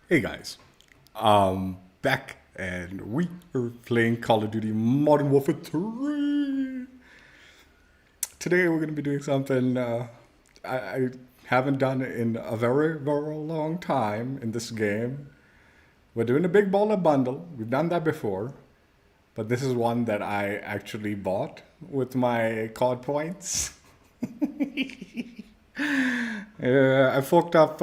Hey guys, back and we are playing Call of Duty Modern Warfare 3. Today we're going to be doing something I haven't done in a very, very long time in this game. We're doing a big baller bundle. We've done that before, but this is one that I actually bought with my COD points. I forked up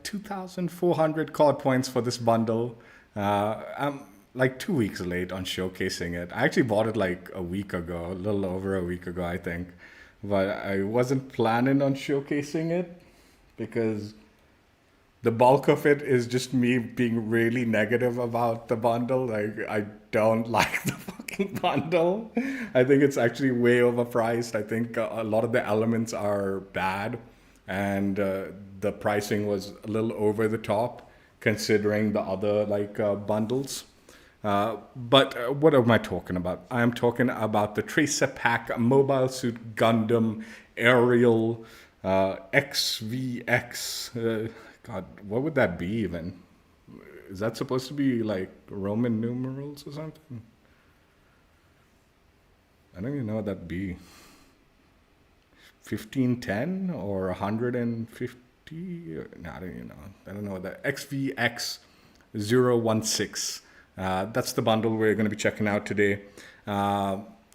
2,400 COD points for this bundle. I'm like 2 weeks late on showcasing it. I actually bought it like a week ago, a little over a week ago, I think. But I wasn't planning on showcasing it because the bulk of it is just me being really negative about the bundle. Like, I don't like the fucking bundle. I think it's actually way overpriced. I think a lot of the elements are bad, and the pricing was a little over the top considering the other bundles. But what am I talking about? I am talking about the Tracer Pack Mobile Suit Gundam Aerial XVX. God, what would that be even? Is that supposed to be like Roman numerals or something? I don't even know what that'd be. 1510 or 150? No, I don't even know. I don't know what that XVX-016. That's the bundle we're going to be checking out today.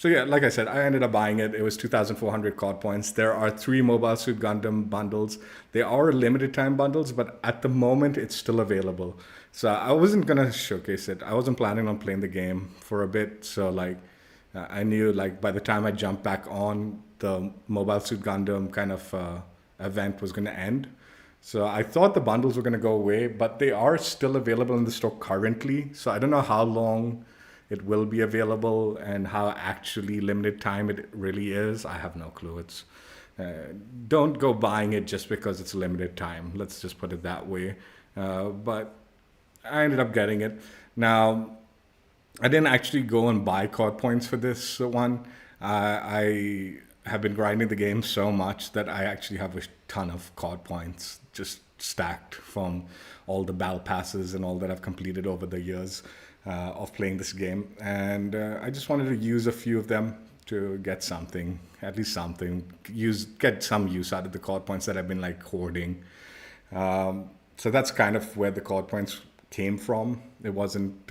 So yeah, like I said, I ended up buying it. It was 2,400 COD points. There are 3 Mobile Suit Gundam bundles. They are limited time bundles, but at the moment it's still available. So I wasn't gonna showcase it. I wasn't planning on playing the game for a bit. So I knew like by the time I jumped back on, the Mobile Suit Gundam kind of event was gonna end. So I thought the bundles were gonna go away, but they are still available in the store currently. So I don't know how long it will be available and how actually limited time it really is. I have no clue. It's don't go buying it just because it's limited time. Let's just put it that way. But I ended up getting it. Now, I didn't actually go and buy COD points for this one. I have been grinding the game so much that I actually have a ton of COD points just stacked from all the battle passes and all that I've completed over the years of playing this game. And I just wanted to use a few of them to get something, at least something, get some use out of the COD points that I've been like hoarding. So that's kind of where the COD points came from. It wasn't.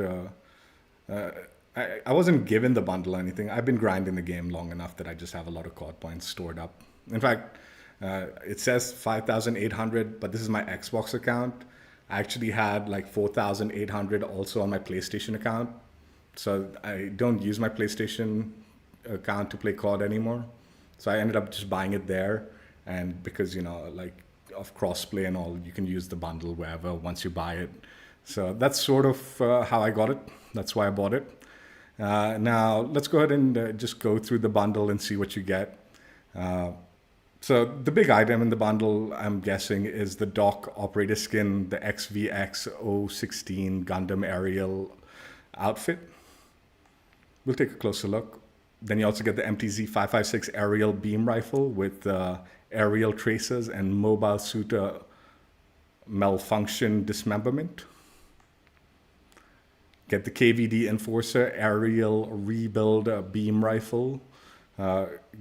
I wasn't given the bundle or anything. I've been grinding the game long enough that I just have a lot of COD points stored up. In fact, it says 5,800, but this is my Xbox account. I actually had like 4,800 also on my PlayStation account. So I don't use my PlayStation account to play COD anymore. So I ended up just buying it there. And because, like of crossplay and all, you can use the bundle wherever once you buy it. So that's sort of how I got it. That's why I bought it. Now, let's go ahead and just go through the bundle and see what you get. So the big item in the bundle, I'm guessing, is the dock operator skin, the XVX-016 Gundam Aerial outfit. We'll take a closer look. Then you also get the MTZ-556 aerial beam rifle with aerial tracers and mobile suit malfunction dismemberment. Get the KVD Enforcer aerial rebuild beam rifle.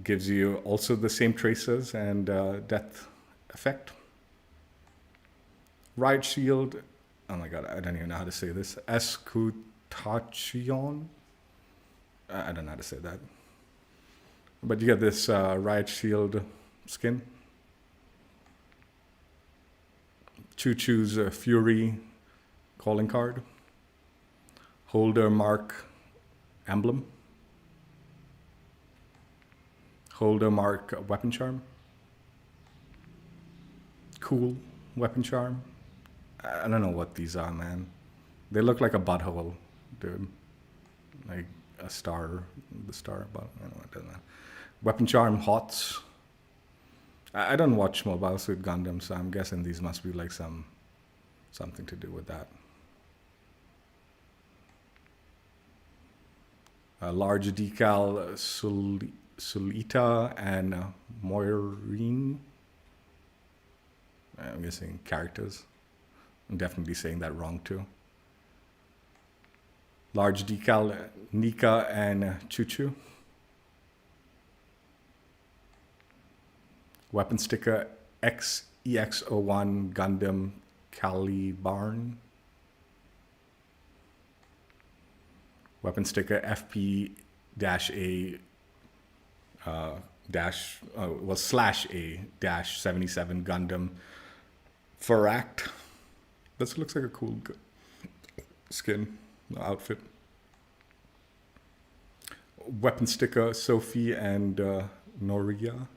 Gives you also the same tracers and death effect. Riot shield. Oh my god, I don't even know how to say this. Escutcheon. I don't know how to say that. But you get this Riot shield skin. Chuchu's Fury calling card. Holder mark emblem. Holder mark weapon charm. Cool weapon charm. I don't know what these are, man. They look like a butthole, dude. Like a star, the star, but I don't know. Weapon charm hots. I don't watch Mobile Suit Gundam, so I'm guessing these must be like something to do with that. A large decal Suletta and Morine. I'm guessing characters. I'm definitely saying that wrong too. Large decal, Anika and Chuchu. Weapon sticker XVX-016 Gundam Calibarn. Weapon sticker FP-A /A-77 Gundam Pharact. This looks like a cool skin outfit. Weapon sticker Sophie and Norea.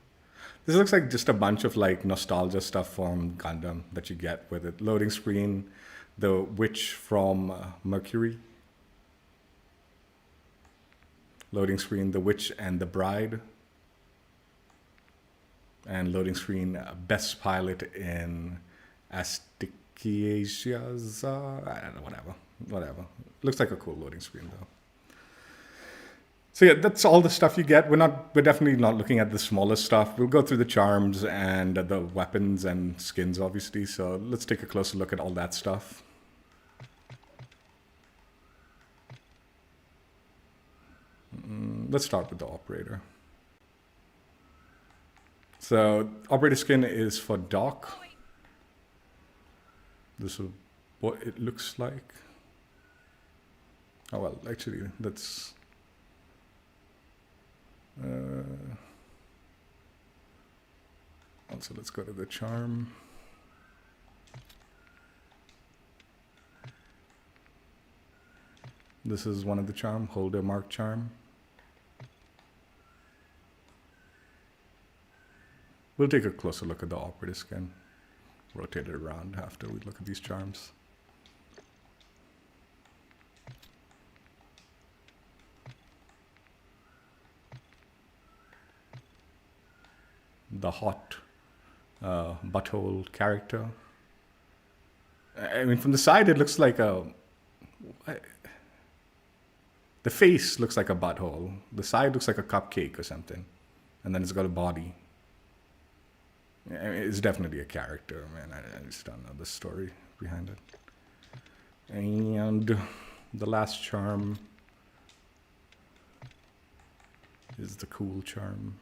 This looks like just a bunch of like nostalgia stuff from Gundam that you get with it. Loading screen, the witch from Mercury. Loading screen, the witch and the bride. And loading screen, best pilot in Asticassia. I don't know, whatever. Looks like a cool loading screen though. So yeah, that's all the stuff you get. We're definitely not looking at the smaller stuff. We'll go through the charms and the weapons and skins, obviously. So let's take a closer look at all that stuff. Let's start with the operator. So operator skin is for Doc. This is what it looks like. Oh well, actually, that's. Also, let's go to the charm. This is one of the charm, holder mark charm. We'll take a closer look at the operator skin. Rotate it around after we look at these charms. The hot butthole character. I mean, from the side, it looks like a. The face looks like a butthole. The side looks like a cupcake or something, and then it's got a body. I mean, it's definitely a character, man. I just don't know the story behind it. And the last charm is the cool charm.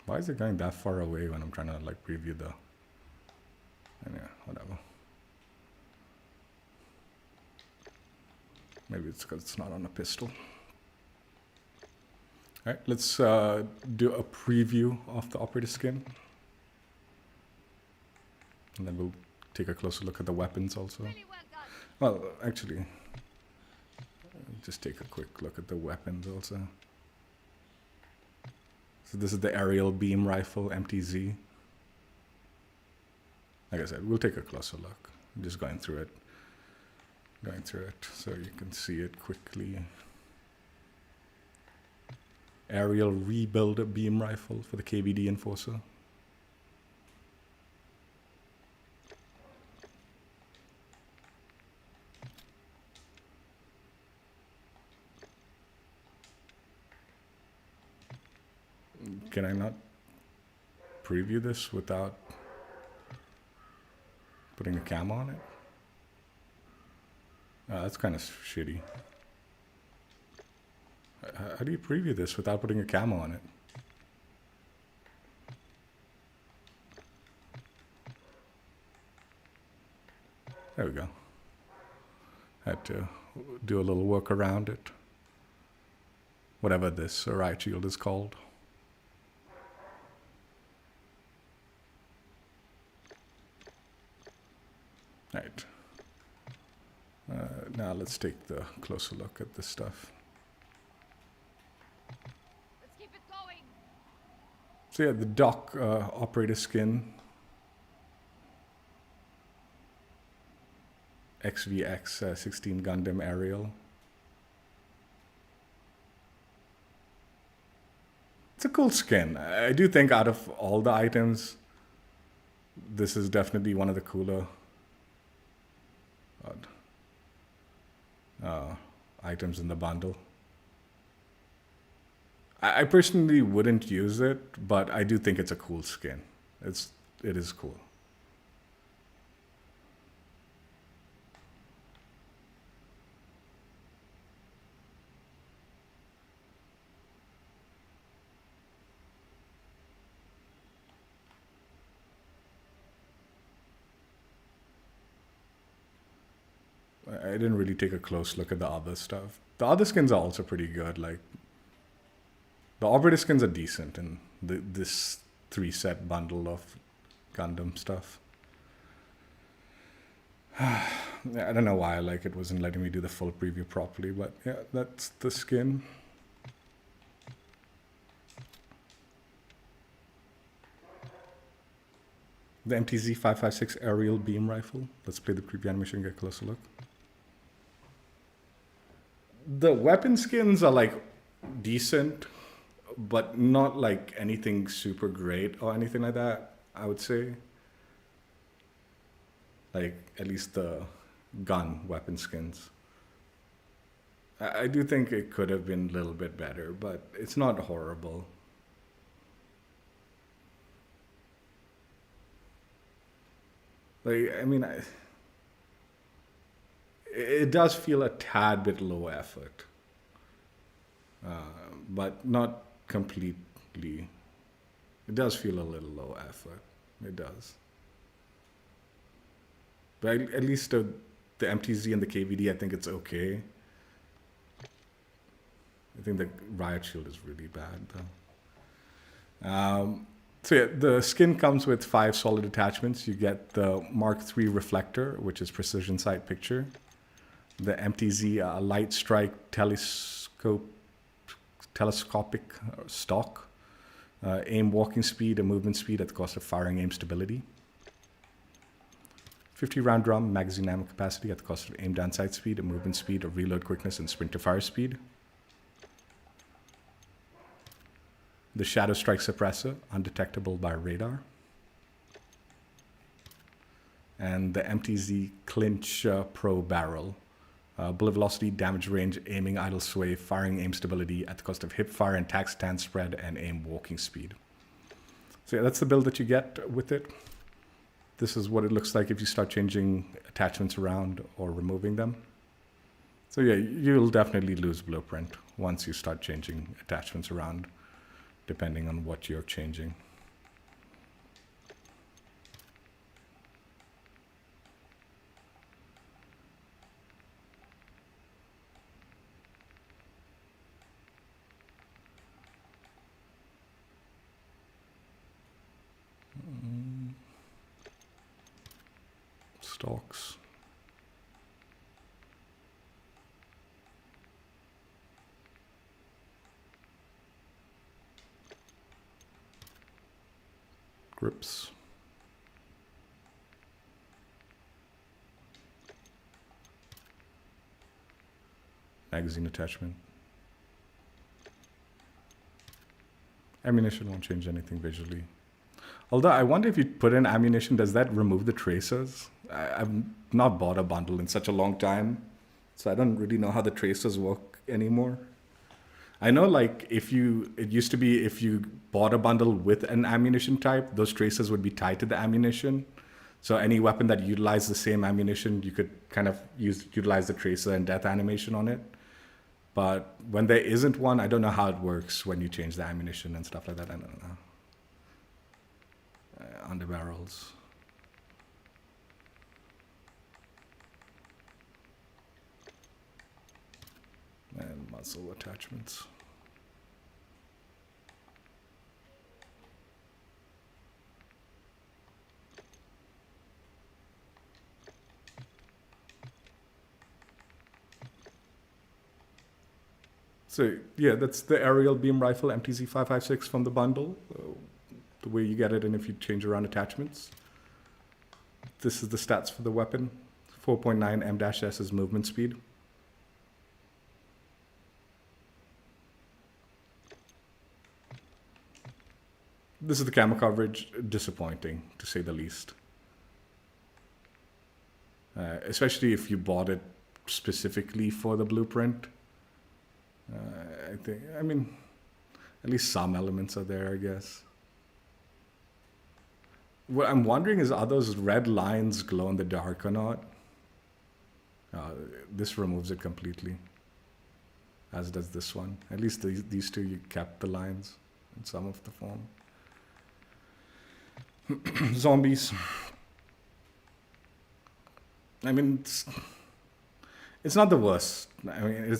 Why is it going that far away when I'm trying to like preview the... Anyway, whatever. Maybe it's because it's not on a pistol. All right, let's do a preview of the operator skin. And then we'll take a closer look at the weapons also. Really well, actually, just take a quick look at the weapons also. So this is the aerial beam rifle, MTZ. Like I said, we'll take a closer look. I'm just going through it so you can see it quickly. Aerial rebuild beam rifle for the KBD Enforcer. Can I not preview this without putting a camo on it? That's kind of shitty. How do you preview this without putting a camo on it? There we go. Had to do a little work around it. Whatever this Riot shield is called. Right. Now let's take the closer look at this stuff. Let's keep it going. So yeah, the Doc operator skin. XVX-16 Gundam Aerial. It's a cool skin. I do think out of all the items, this is definitely one of the cooler items in the bundle. I personally wouldn't use it, but I do think it's a cool skin. It is cool. I didn't really take a close look at the other stuff. The other skins are also pretty good. Like the operator skins are decent in this 3-set bundle of Gundam stuff. I don't know why like it wasn't letting me do the full preview properly, but yeah, that's the skin. The MTZ-556 aerial beam rifle. Let's play the preview animation and get a closer look. The weapon skins are like decent, but not like anything super great or anything like that, I would say. Like at least the gun weapon skins. I do think it could have been a little bit better, but it's not horrible. Like, I mean, it does feel a tad bit low effort, but not completely. It does feel a little low effort. It does. But at least the MTZ and the KVD, I think it's okay. I think the Riot Shield is really bad, though. So yeah, the skin comes with 5 solid attachments. You get the Mark III reflector, which is precision sight picture. The MTZ light strike telescopic stock. Aim walking speed and movement speed at the cost of firing aim stability. 50 round drum, magazine ammo capacity at the cost of aim down sight speed and movement speed, of reload quickness, and sprint to fire speed. The Shadow Strike Suppressor, undetectable by radar. And the MTZ Clinch Pro Barrel. Bullet velocity, damage range, aiming idle sway, firing aim stability at the cost of hip fire and tack stand spread and aim walking speed. So yeah, that's the build that you get with it. This is what it looks like if you start changing attachments around or removing them. So yeah, you'll definitely lose blueprint once you start changing attachments around, depending on what you're changing. Stocks. Grips. Magazine attachment. Ammunition won't change anything visually. Although I wonder if you put in ammunition, does that remove the tracers? I've not bought a bundle in such a long time, so I don't really know how the tracers work anymore. I know like it used to be if you bought a bundle with an ammunition type, those tracers would be tied to the ammunition. So any weapon that utilized the same ammunition, you could kind of utilize the tracer and death animation on it. But when there isn't one, I don't know how it works when you change the ammunition and stuff like that. I don't know. Underbarrels. And muzzle attachments. So yeah, that's the aerial beam rifle MTZ-556 from the bundle. The way you get it and if you change around attachments. This is the stats for the weapon. 4.9 M-S is movement speed. This is the camo coverage. Disappointing, to say the least. Especially if you bought it specifically for the blueprint. I mean, At least some elements are there, I guess. What I'm wondering is, are those red lines glow in the dark or not? This removes it completely, as does this one. At least these two, you kept the lines in some of the form. Zombies. I mean, it's not the worst. I mean,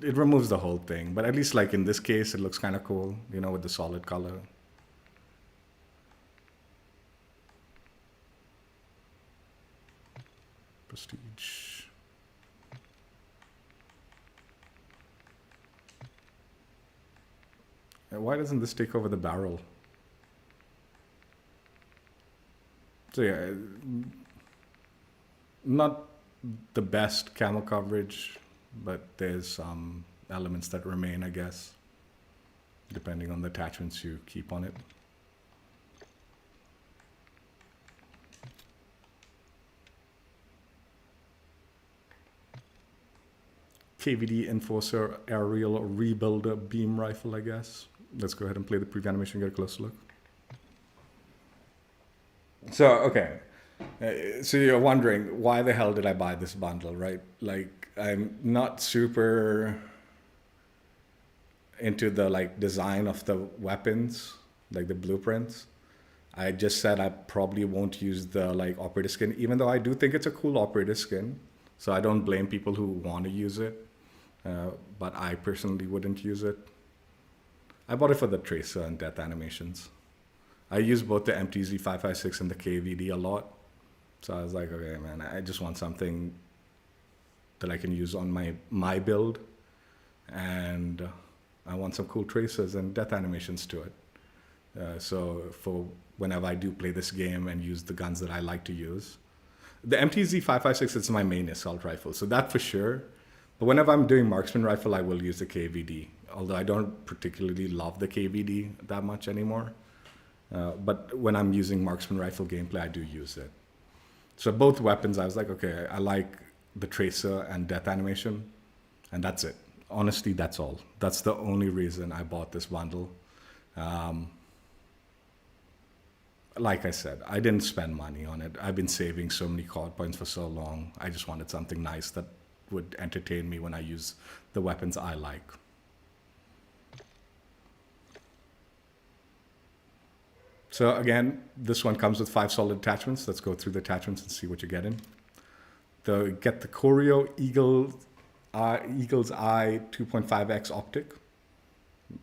it removes the whole thing, but at least like in this case, it looks kind of cool, you know, with the solid color. Prestige. Why doesn't this take over the barrel? So yeah, not the best camo coverage, but there's some elements that remain, I guess, depending on the attachments you keep on it. KVD Enforcer Aerial Rebuilder Beam Rifle, I guess. Let's go ahead and play the preview animation and get a closer look. So, okay. So you're wondering, why the hell did I buy this bundle, right? Like, I'm not super into the like design of the weapons, like the blueprints. I just said I probably won't use the like operator skin, even though I do think it's a cool operator skin. So I don't blame people who want to use it. But I personally wouldn't use it. I bought it for the tracer and death animations. I use both the MTZ556 and the KVD a lot. So I was like, okay, man, I just want something that I can use on my build. And I want some cool tracers and death animations to it. So for whenever I do play this game and use the guns that I like to use. The MTZ556 is my main assault rifle, so that for sure. But whenever I'm doing marksman rifle, I will use the KVD. Although I don't particularly love the KVD that much anymore. But when I'm using marksman rifle gameplay, I do use it. So both weapons, I was like, okay, I like the tracer and death animation. And that's it. Honestly, that's all. That's the only reason I bought this bundle. Like I said, I didn't spend money on it. I've been saving so many COD points for so long. I just wanted something nice that would entertain me when I use the weapons I like. So again, this one comes with 5 solid attachments. Let's go through the attachments and see what you're getting. Get the Choreo Eagle's Eye 2.5x optic,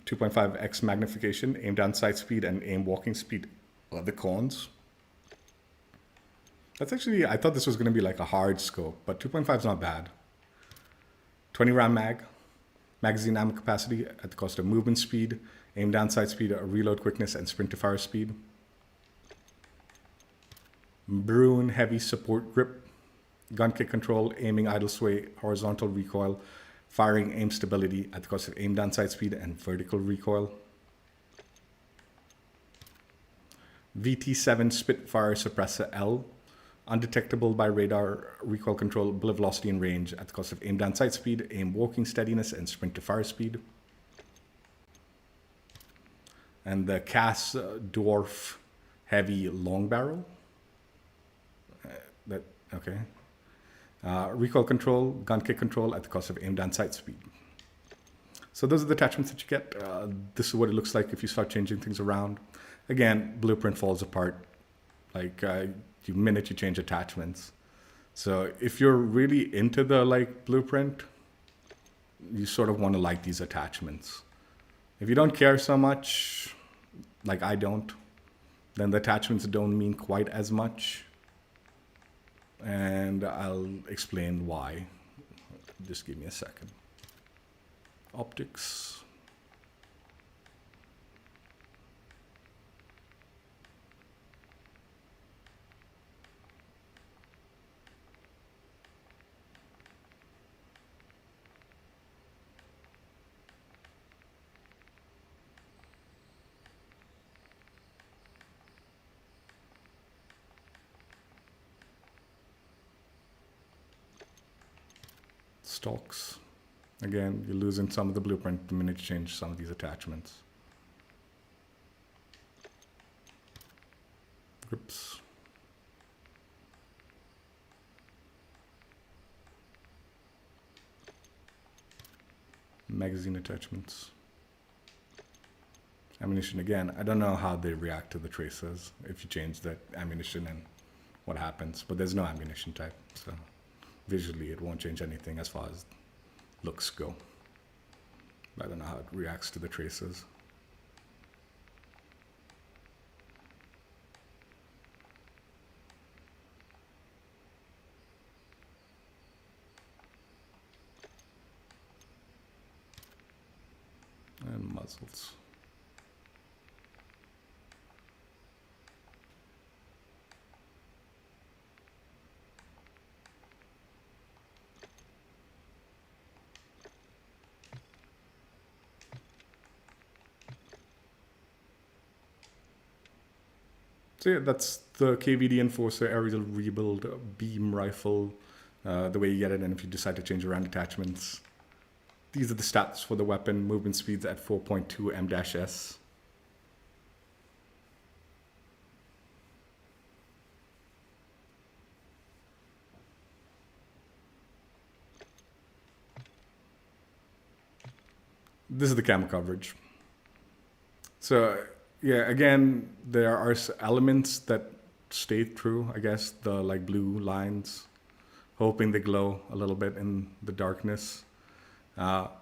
2.5x magnification, aim down sight speed, and aim walking speed are the cons. That's actually, I thought this was going to be like a hard scope, but 2.5 is not bad. 20 round mag, magazine ammo capacity at the cost of movement speed, aim down sight speed, reload quickness, and sprint to fire speed. Bruin heavy support grip, gun kick control, aiming idle sway, horizontal recoil, firing aim stability at the cost of aim down sight speed and vertical recoil. VT7 Spitfire Suppressor L, undetectable by radar, recoil control, bullet velocity and range at the cost of aim down sight speed, aim walking steadiness, and sprint to fire speed. And the Cass Dwarf Heavy Long Barrel. Okay. Recoil control, gun kick control at the cost of aim down sight speed. So those are the attachments that you get. This is what it looks like if you start changing things around. Again, blueprint falls apart like the minute you change attachments. So if you're really into the like blueprint, you sort of want to like these attachments. If you don't care so much, like I don't, then the attachments don't mean quite as much. And I'll explain why. Just give me a second. Optics. Stocks. Again, you're losing some of the blueprint the minute you change some of these attachments. Oops. Magazine attachments. Ammunition again. I don't know how they react to the tracers if you change the ammunition and what happens, but there's no ammunition type, so visually it won't change anything as far as looks go. I don't know how it reacts to the tracers. And muzzles. So yeah, that's the KVD Enforcer Aerial Rebuild Beam Rifle, the way you get it, and if you decide to change around attachments. These are the stats for the weapon. Movement speeds at 4.2 M-S. This is the camo coverage. So yeah, again, there are elements that stay true, I guess, the like blue lines, hoping they glow a little bit in the darkness. But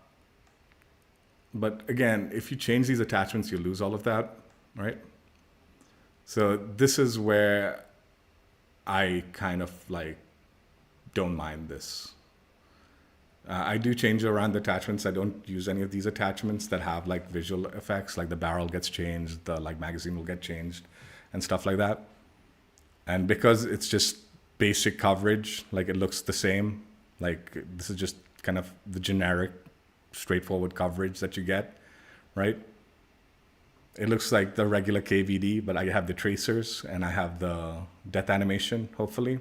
again, if you change these attachments, you lose all of that, right? So this is where I kind of like don't mind this. I do change around the attachments. I don't use any of these attachments that have like visual effects, like the barrel gets changed, the like magazine will get changed and stuff like that. And because it's just basic coverage, like it looks the same, like this is just kind of the generic straightforward coverage that you get, right? It looks like the regular KVD, but I have the tracers and I have the death animation, hopefully.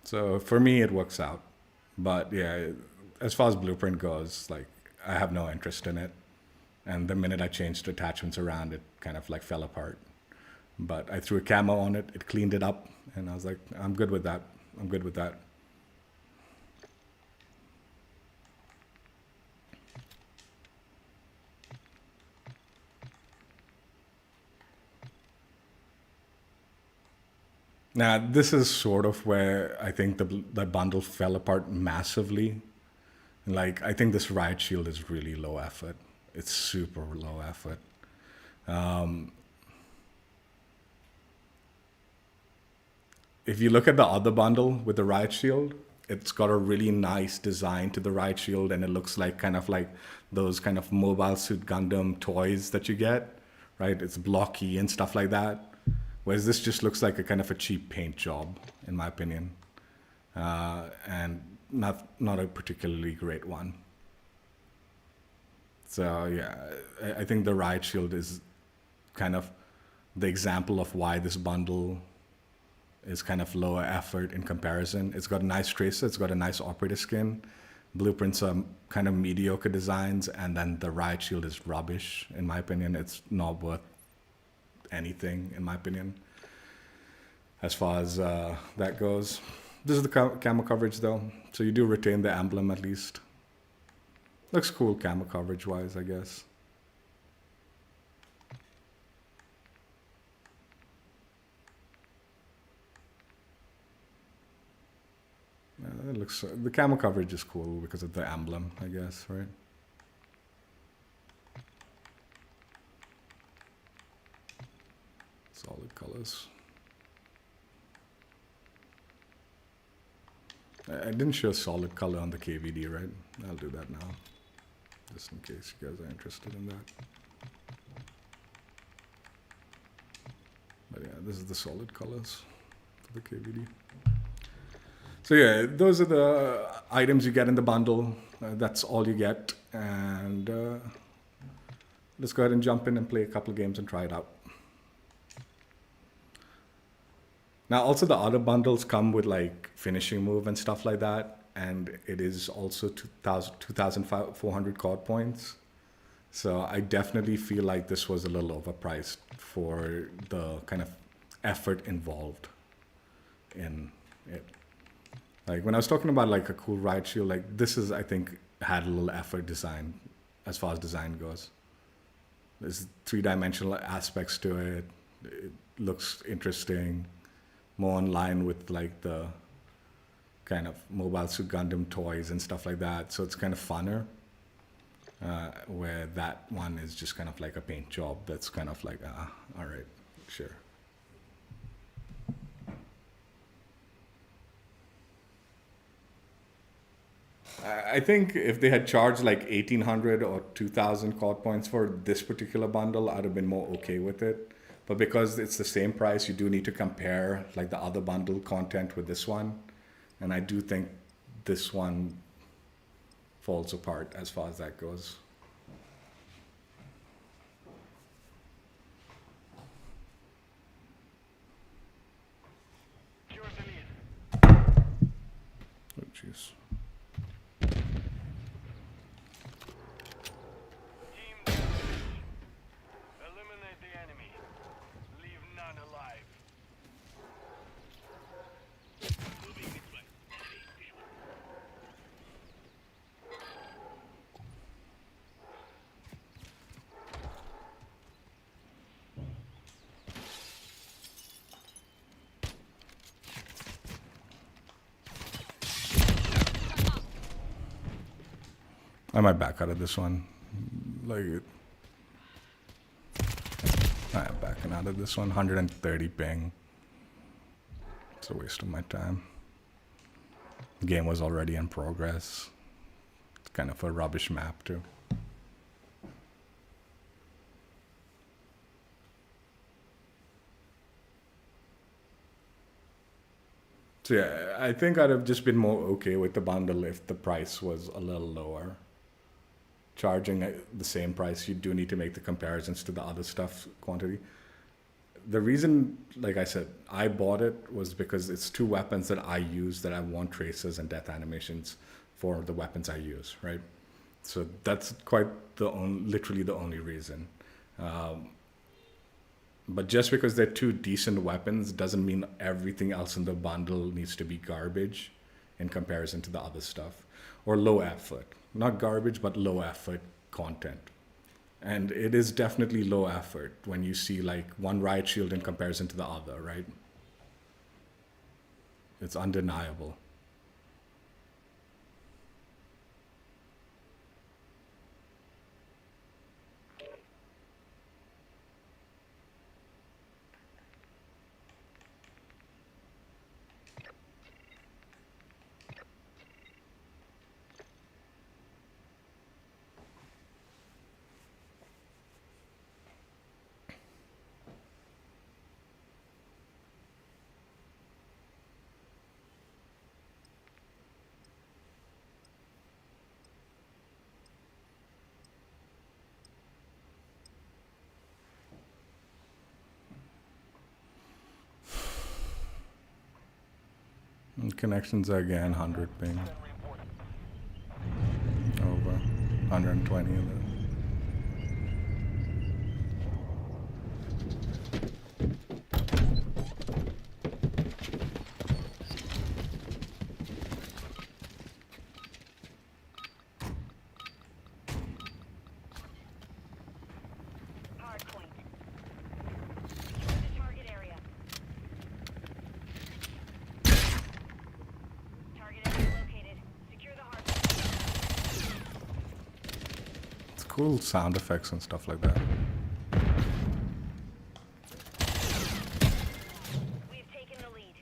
So for me, it works out. But yeah, as far as blueprint goes, like I have no interest in it. And the minute I changed attachments around, it kind of like fell apart. But I threw a camo on it, it cleaned it up, and I was like, I'm good with that. I'm good with that. Now, this is sort of where I think the bundle fell apart massively. Like, I think this Riot Shield is really low effort. It's super low effort. If you look at the other bundle with the Riot Shield, it's got a really nice design to the Riot Shield, and it looks like kind of like those kind of mobile Suit Gundam toys that you get, right? It's blocky and stuff like that. Whereas this just looks like a kind of a cheap paint job, in my opinion, and not a particularly great one. So yeah, I think the Riot Shield is kind of the example of why this bundle is kind of lower effort in comparison. It's got a nice tracer, it's got a nice operator skin, blueprints are kind of mediocre designs, and then the Riot Shield is rubbish, in my opinion. It's not worth anything, in my opinion, as far as that goes. This is the camo coverage, though, so you do retain the emblem at least. Looks cool camo coverage wise, I guess. It looks, the camo coverage is cool because of the emblem, I guess, right? Solid colors. I didn't show solid color on the KVD, right? I'll do that now, just in case you guys are interested in that. But yeah, this is the solid colors for the KVD. So yeah, those are the items you get in the bundle. That's all you get. And let's go ahead and jump in and play a couple of games and try it out. Now, also the other bundles come with like finishing move and stuff like that. And it is also 2,400 COD points. So I definitely feel like this was a little overpriced for the kind of effort involved in it. Like when I was talking about like a cool riot shield, like this is, I think, had a little effort design as far as design goes. There's three-dimensional aspects to it. It looks interesting, more in line with like the kind of Mobile Suit Gundam toys and stuff like that. So it's kind of funner. Where that one is just kind of like a paint job that's kind of like, all right, sure. I think if they had charged like 1,800 or 2,000 COD points for this particular bundle, I'd have been more okay with it. But because it's the same price, you do need to compare like the other bundle content with this one. And I do think this one falls apart as far as that goes. Oh, jeez. Eliminate the enemy. Leave none alive. Moving this way. I might back out of this one. Like, I'm backing out of this one. 130 ping. It's a waste of my time. The game was already in progress. It's kind of a rubbish map too. So yeah, I think I'd have just been more okay with the bundle if the price was a little lower. Charging the same price, you do need to make the comparisons to the other stuff quantity. The reason, like I said, I bought it was because it's two weapons that I use that I want traces and death animations for the weapons I use, right? So that's quite literally the only reason. But just because they're two decent weapons doesn't mean everything else in the bundle needs to be garbage in comparison to the other stuff. Or low effort. Not garbage, but low effort content. And it is definitely low effort when you see like one riot shield in comparison to the other, right? It's undeniable. And connections are again 100 ping. Over 120 of this. Cool sound effects and stuff like that. We've taken the lead.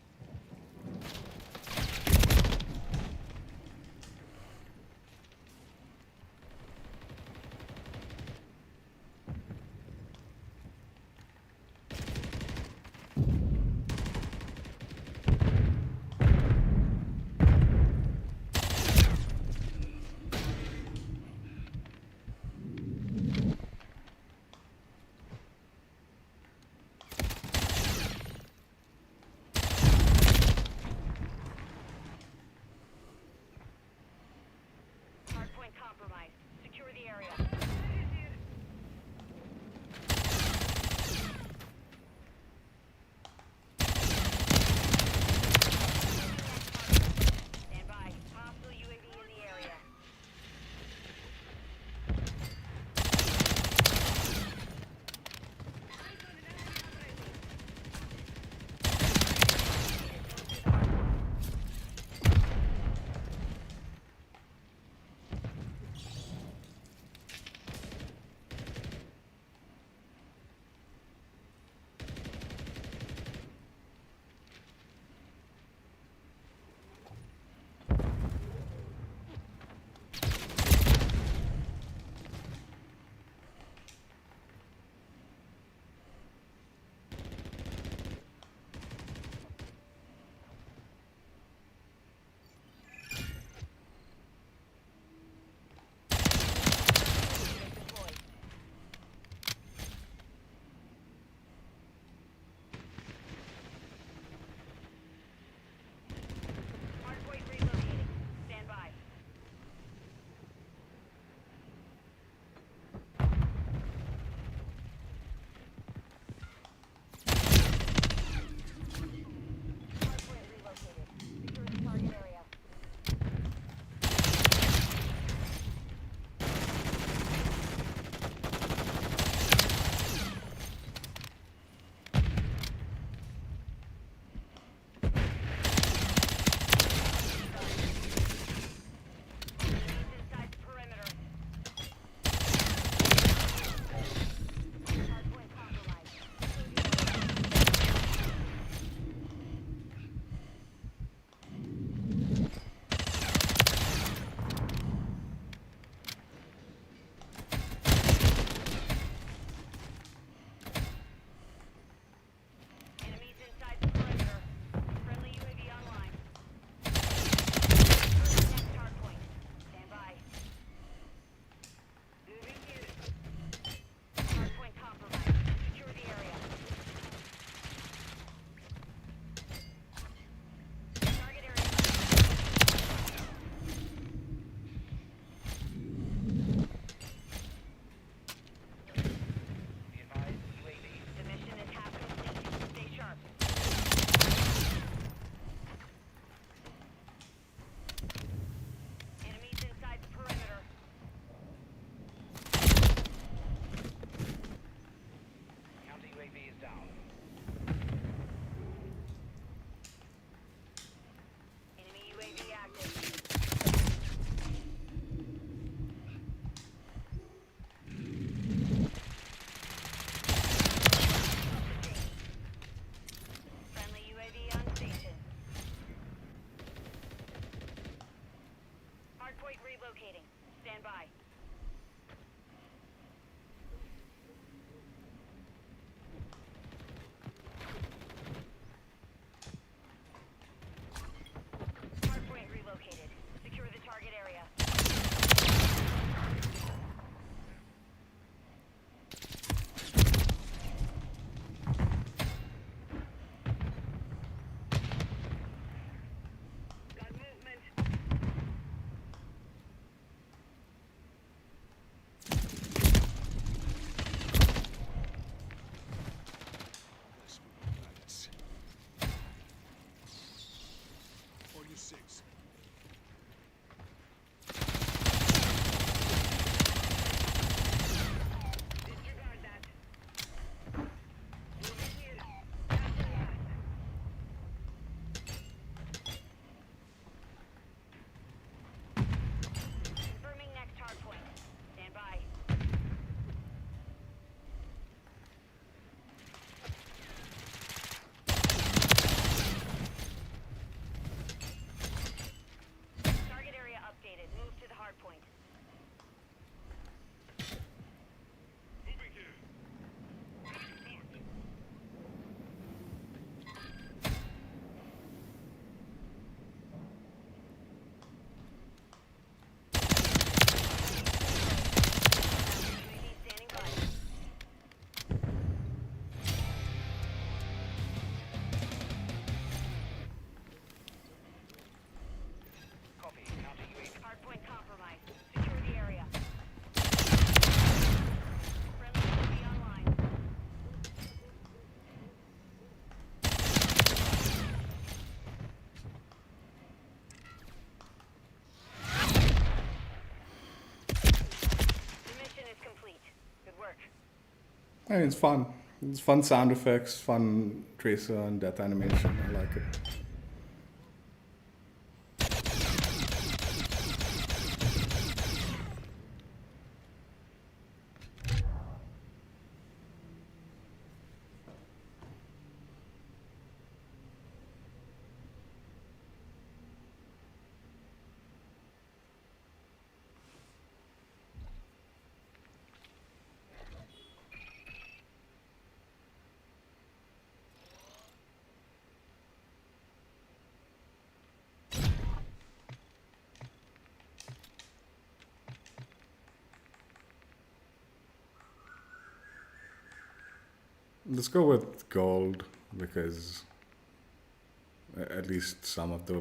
by. Hardpoint relocated. Secure the target area. Got movement. Disregard that. Moving here. Captain As. Confirming next hardpoint. Stand by. Target area updated. Move to the hardpoint. Moving here. UAV standing by. Copy. Counter UAV. Hardpoint compromised. Secure the area. Friendly UAV online. The mission is complete. Good work. I mean, it's fun. It's fun sound effects, fun tracer and death animation. I like it. Let's go with gold because at least some of the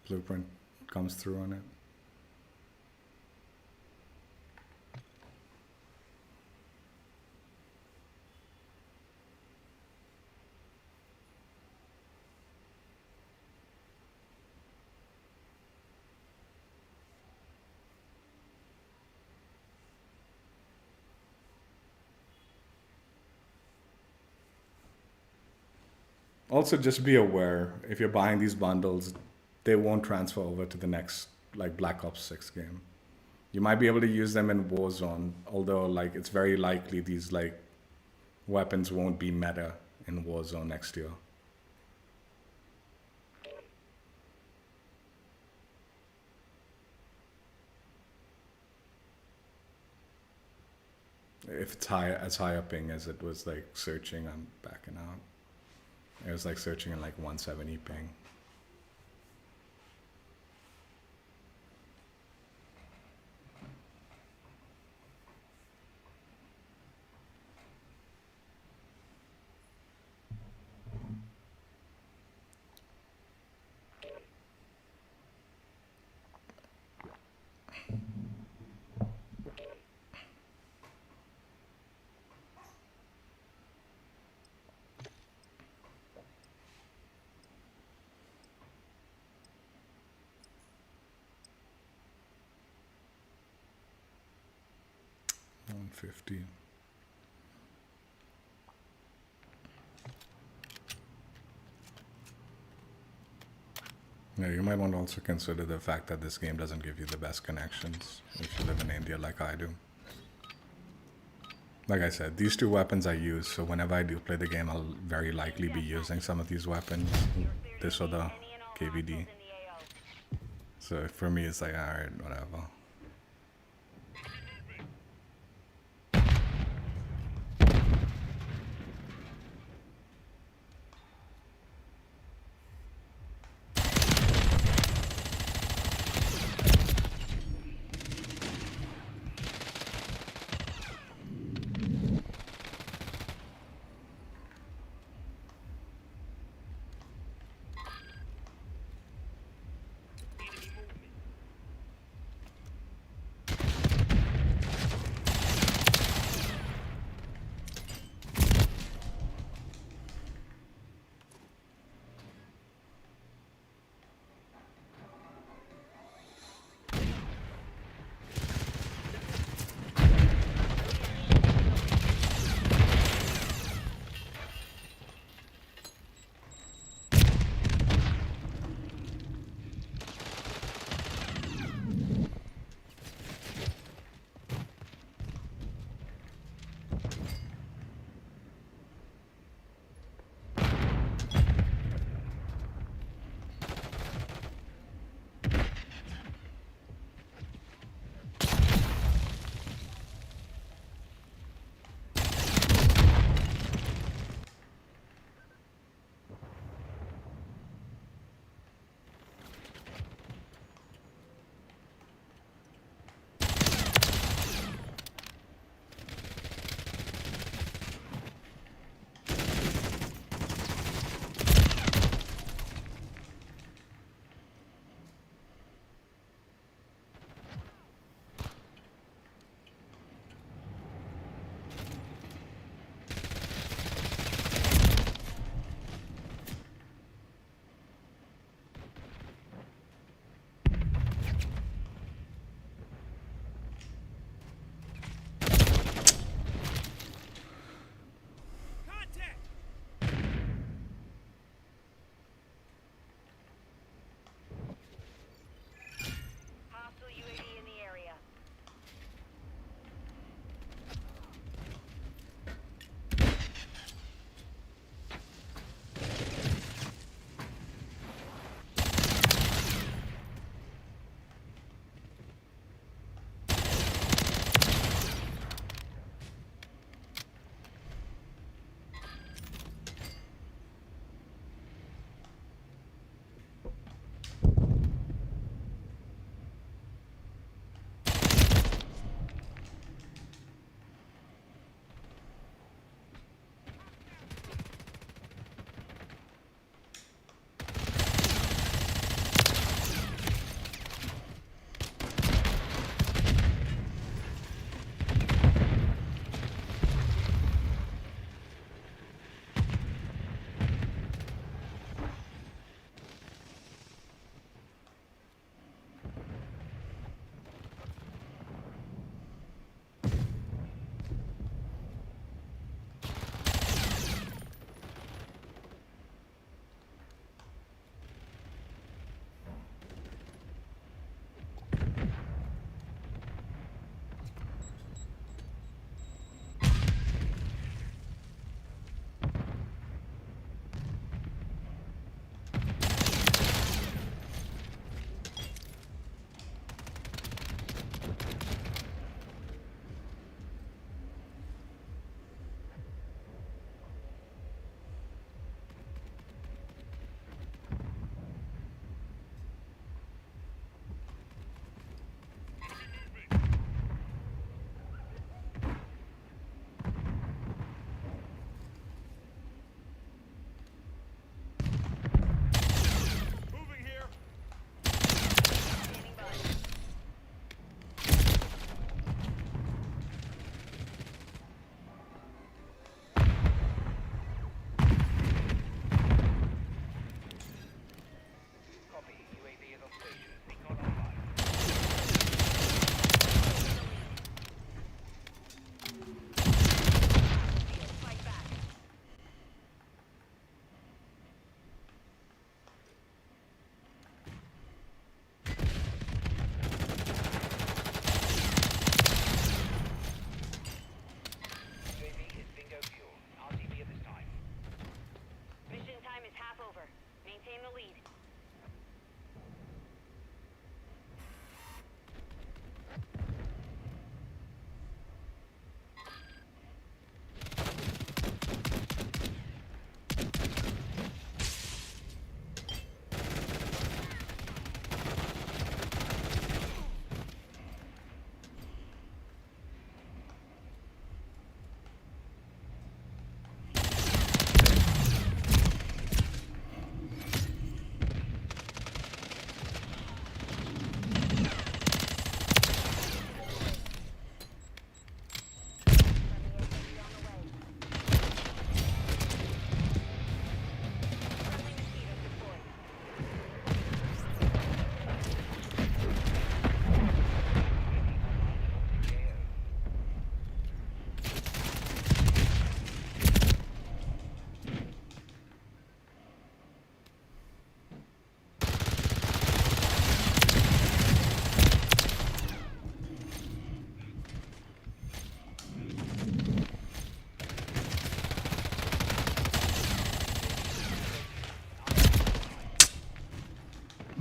blueprint comes through on it. Also, just be aware if you're buying these bundles, they won't transfer over to the next like Black Ops 6 game. You might be able to use them in Warzone, although like it's very likely these like weapons won't be meta in Warzone next year. If it's as high a ping as it was like searching, I'm backing out. It was like searching in like 170 ping. $150. Yeah, you might want to also consider the fact that this game doesn't give you the best connections if you live in India like I do. Like I said, these two weapons I use, so whenever I do play the game, I'll very likely be using some of these weapons, this or the KVD. So for me, it's like, alright, whatever.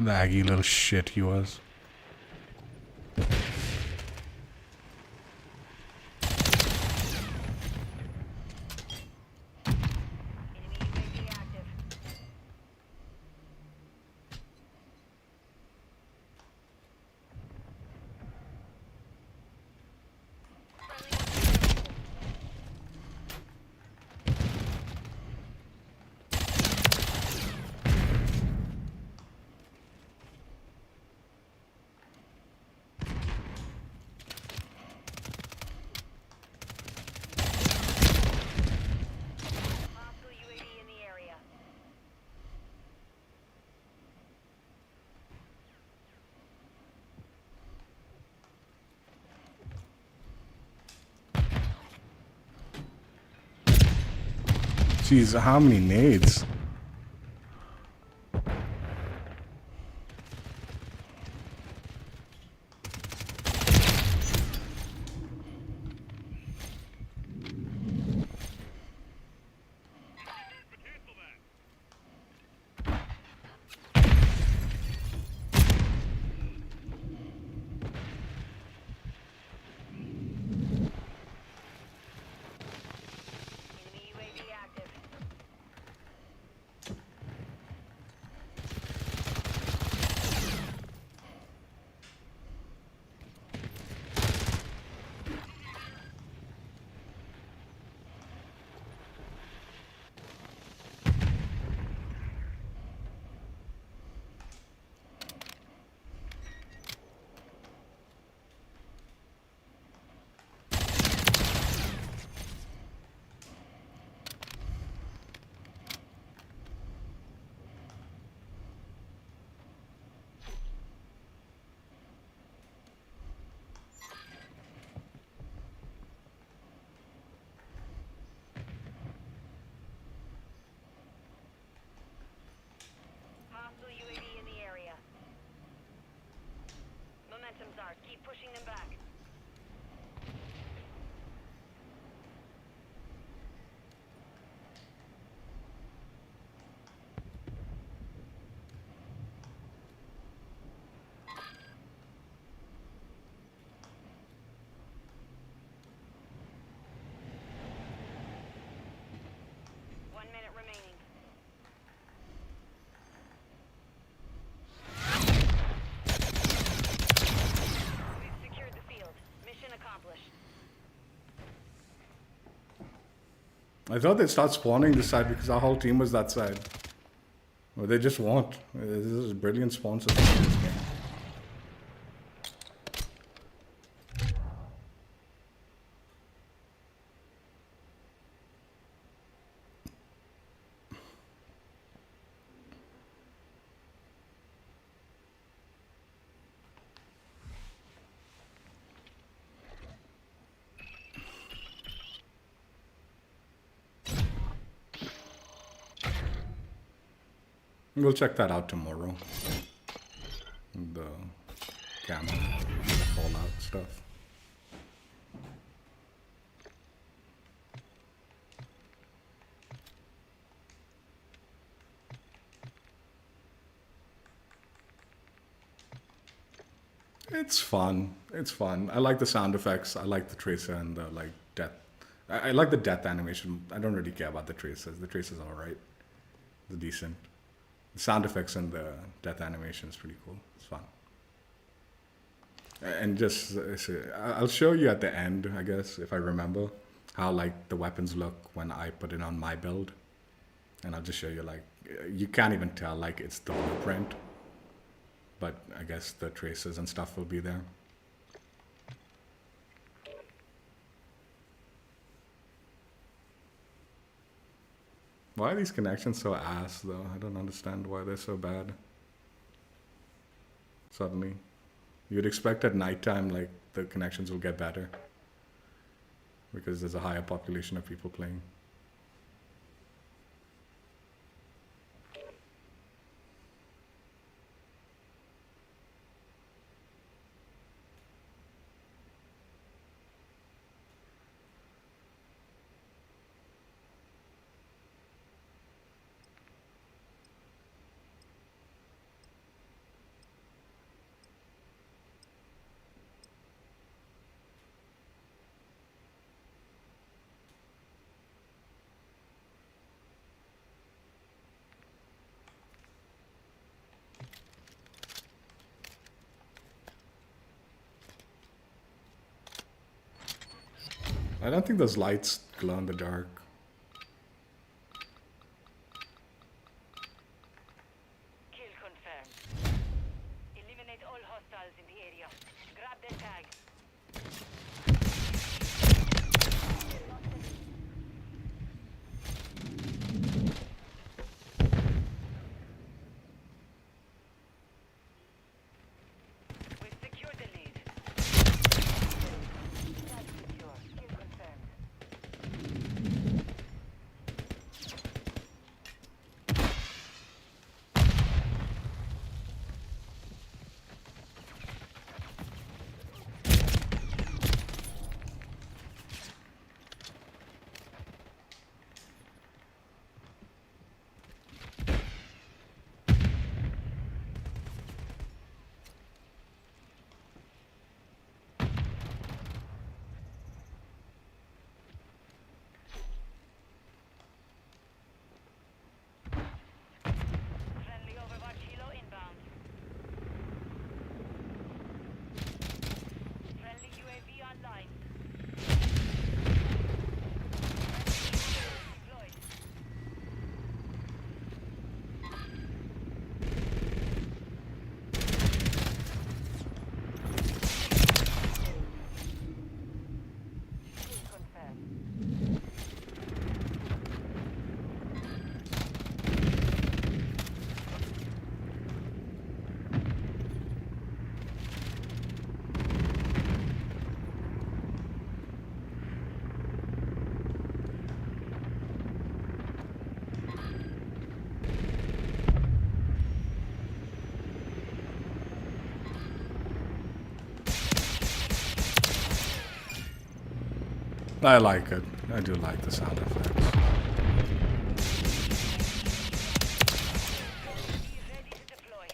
Laggy little shit he was. Enemy UAV active. Hostile UAV in the area. Jeez, how many nades? Enemy UAV active. Hostile UAV in the area. Momentum's ours. Keep pushing them back. One minute remaining. We've secured the field. Mission accomplished. I thought they'd start spawning this side because our whole team was that side. Well, they just won't. This is a brilliant spawn system in this game. We'll check that out tomorrow. The Camo, the Fallout stuff. It's fun. It's fun. I like the sound effects. I like the tracer and the like death. I like the death animation. I don't really care about the tracers. The tracers are alright. They're decent. The sound effects and the death animation is pretty cool. It's fun. And just, I'll show you at the end, I guess, if I remember, how like the weapons look when I put it on my build. And I'll just show you like, you can't even tell like it's the blueprint. But I guess the tracers and stuff will be there. Why are these connections so ass though? I don't understand why they're so bad. Suddenly. You'd expect at nighttime like the connections will get better. Because there's a higher population of people playing. I don't think those lights glow in the dark. Kill confirmed. Eliminate all hostiles in the area. Grab their tag. We've secured the lead. Tag secure. Kill confirmed. Friendly Overwatch Helo inbound. Friendly UAV online. Deployed. Kill confirmed. I like it. I do like the sound effects. Be ready to deploy.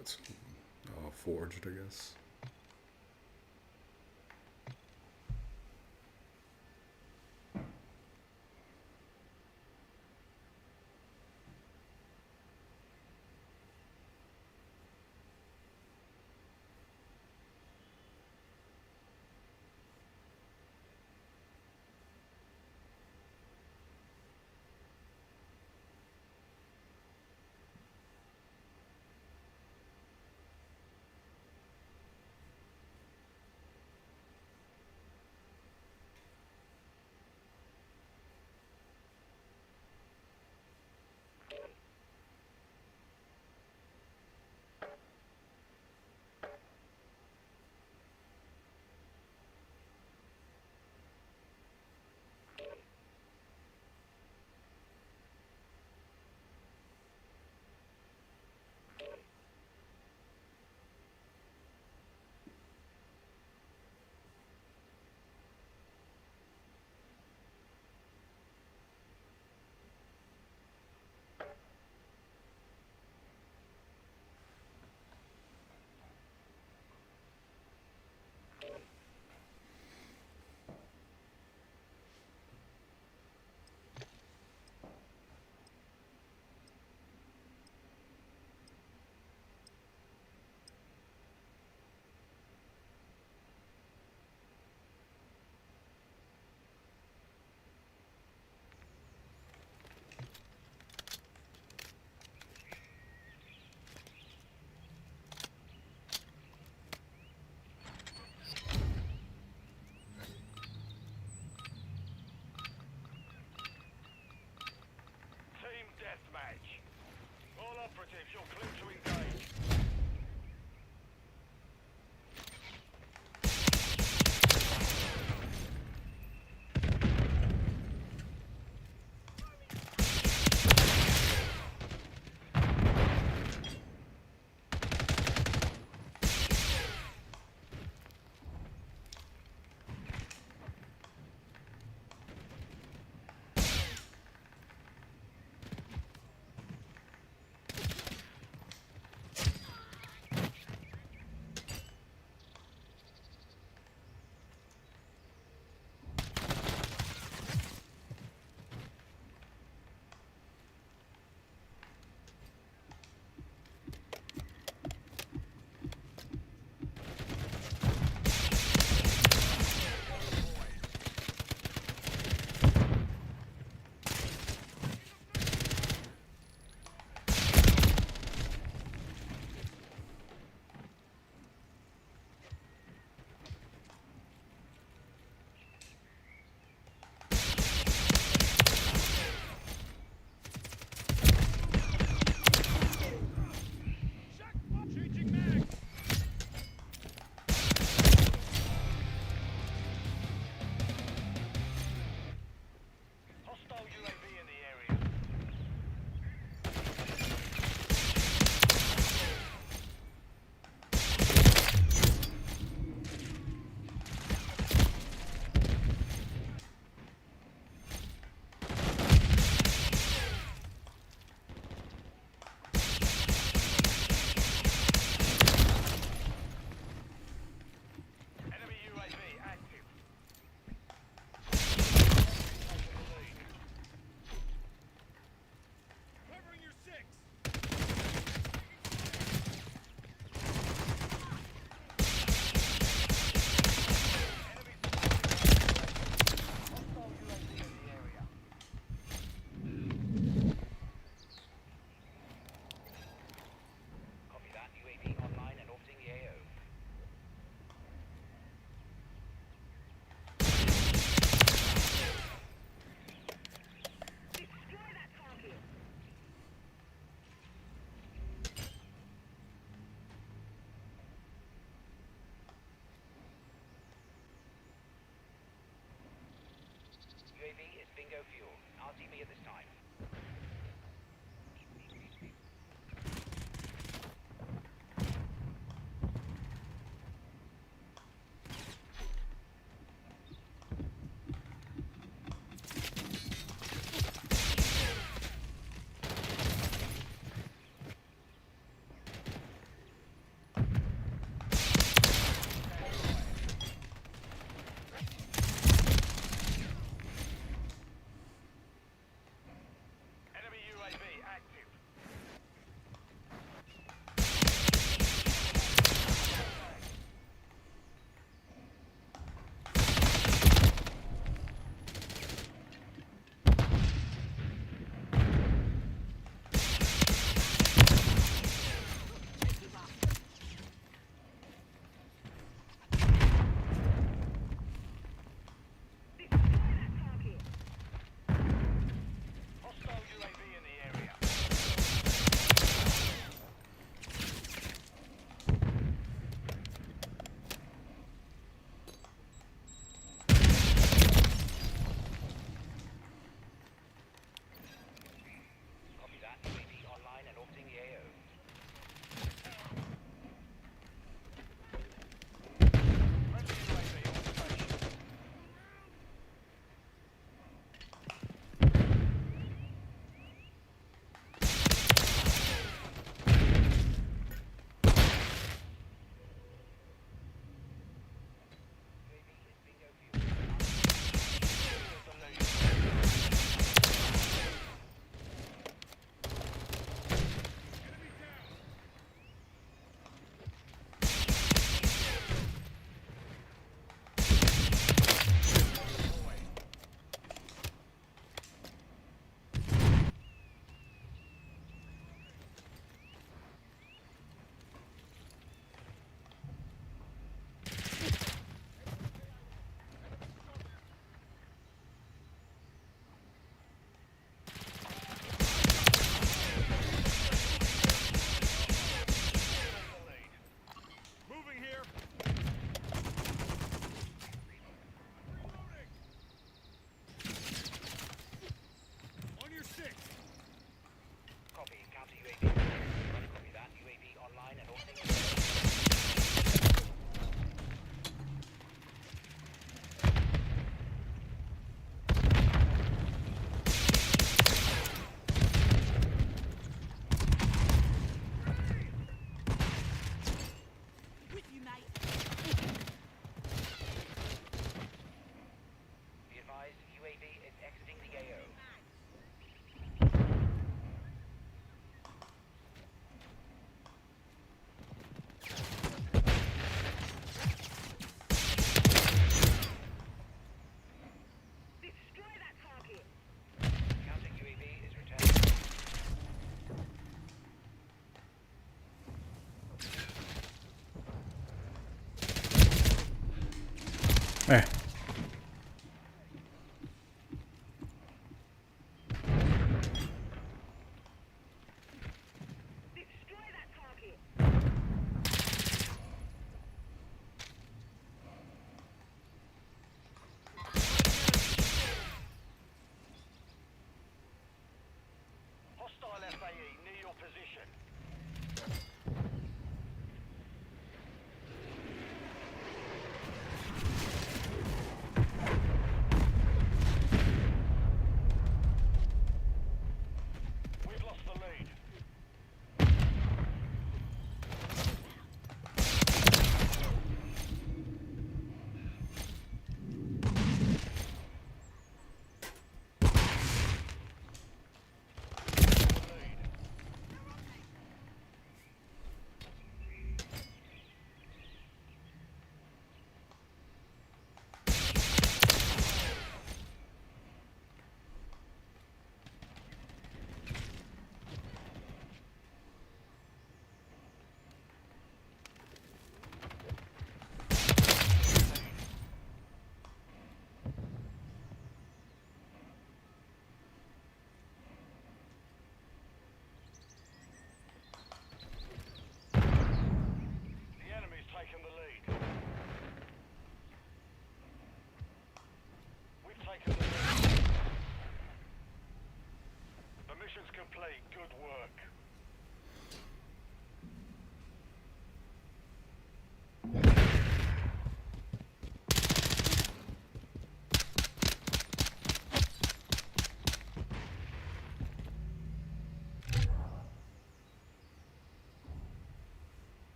it's forged, I guess. Team deathmatch. All operatives, you're clear to engage. Hostile UAV in the area. Enemy UAV active. Covering your six. Hostile UAV in the area. Copy that. UAV online and orbiting the AO. UAV is bingo fuel. RTB at this time.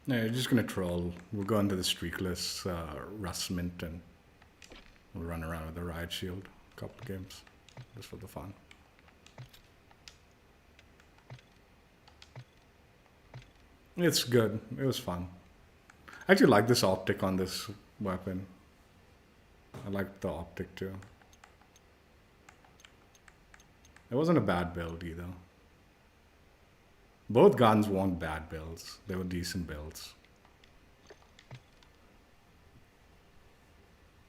No, you're just gonna troll. We'll go into the streakless Rust Mint and we'll run around with the Riot Shield. A couple games. Just for the fun. It's good. It was fun. I actually like this optic on this weapon. I like the optic too. It wasn't a bad build either. Both guns weren't bad builds. They were decent builds.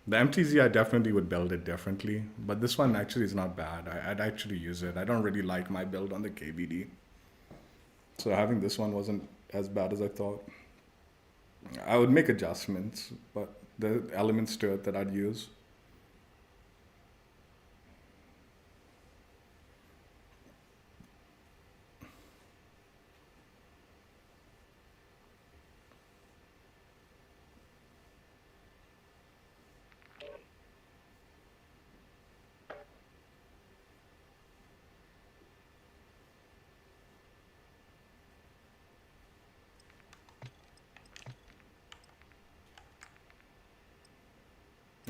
The MTZ, I definitely would build it differently, but this one actually is not bad. I'd actually use it. I don't really like my build on the KBD. So having this one wasn't as bad as I thought. I would make adjustments, but the elements to it that I'd use.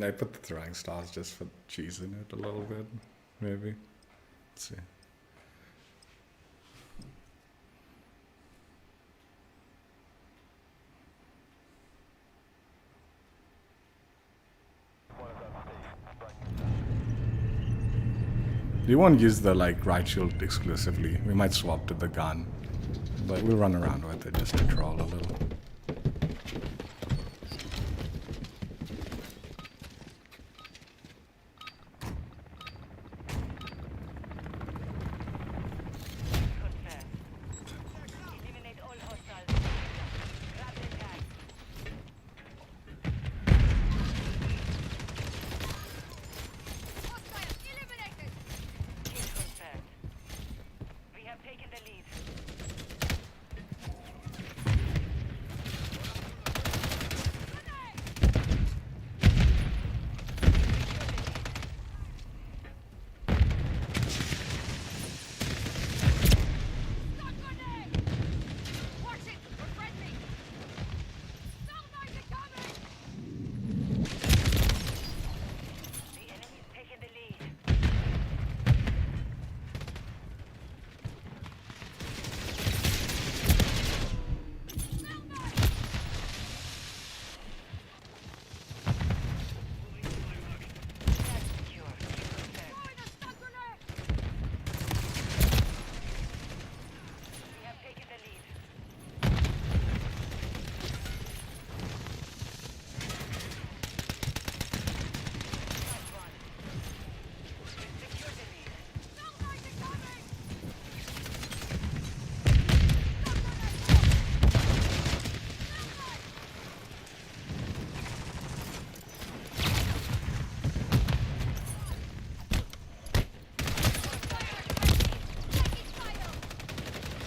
I put the throwing stars just for cheesing it a little bit, maybe. Let's see. We won't use the like right shield exclusively. We might swap to the gun, but we'll run around with it just to troll a little.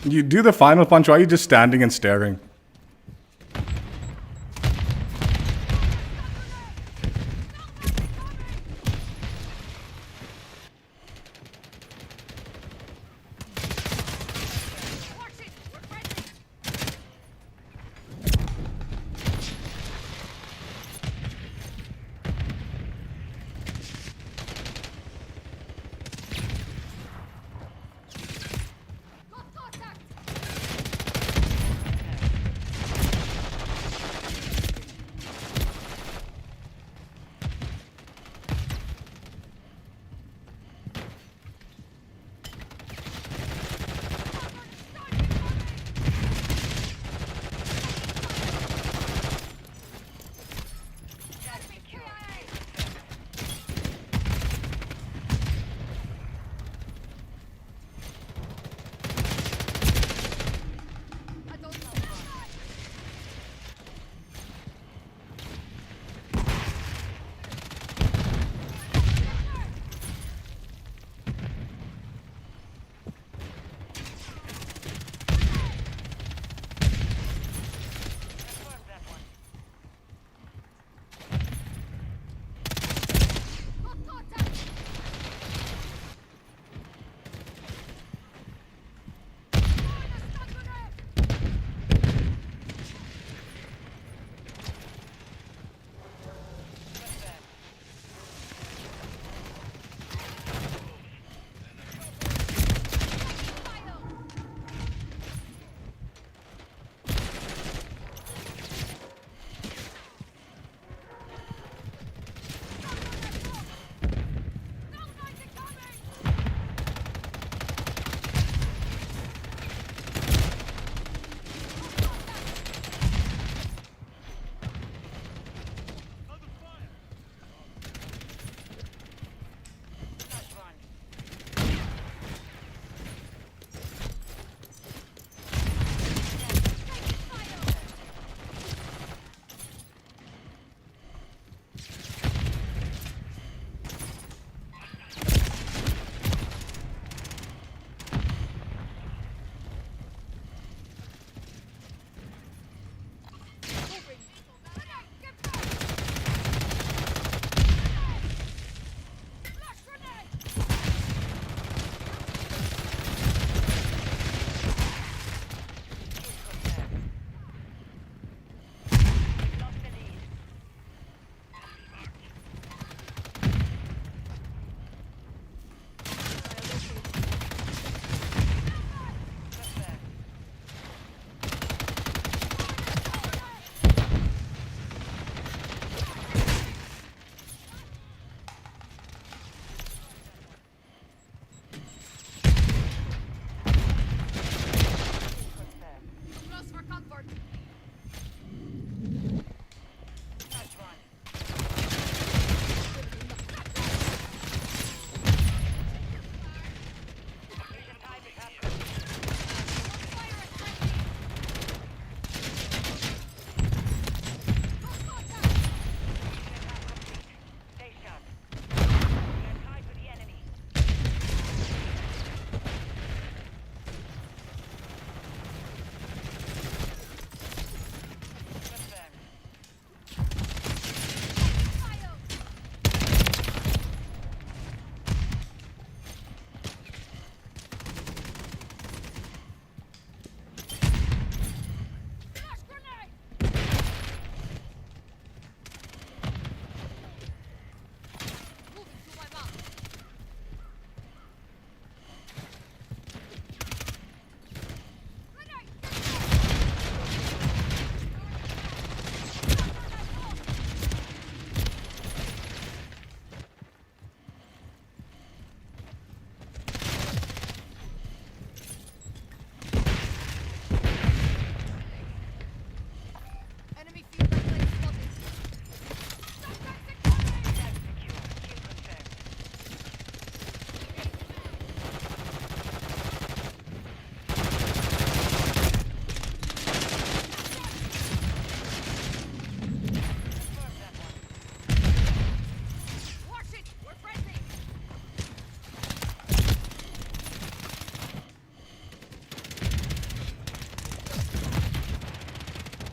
You do the final punch, why are you just standing and staring?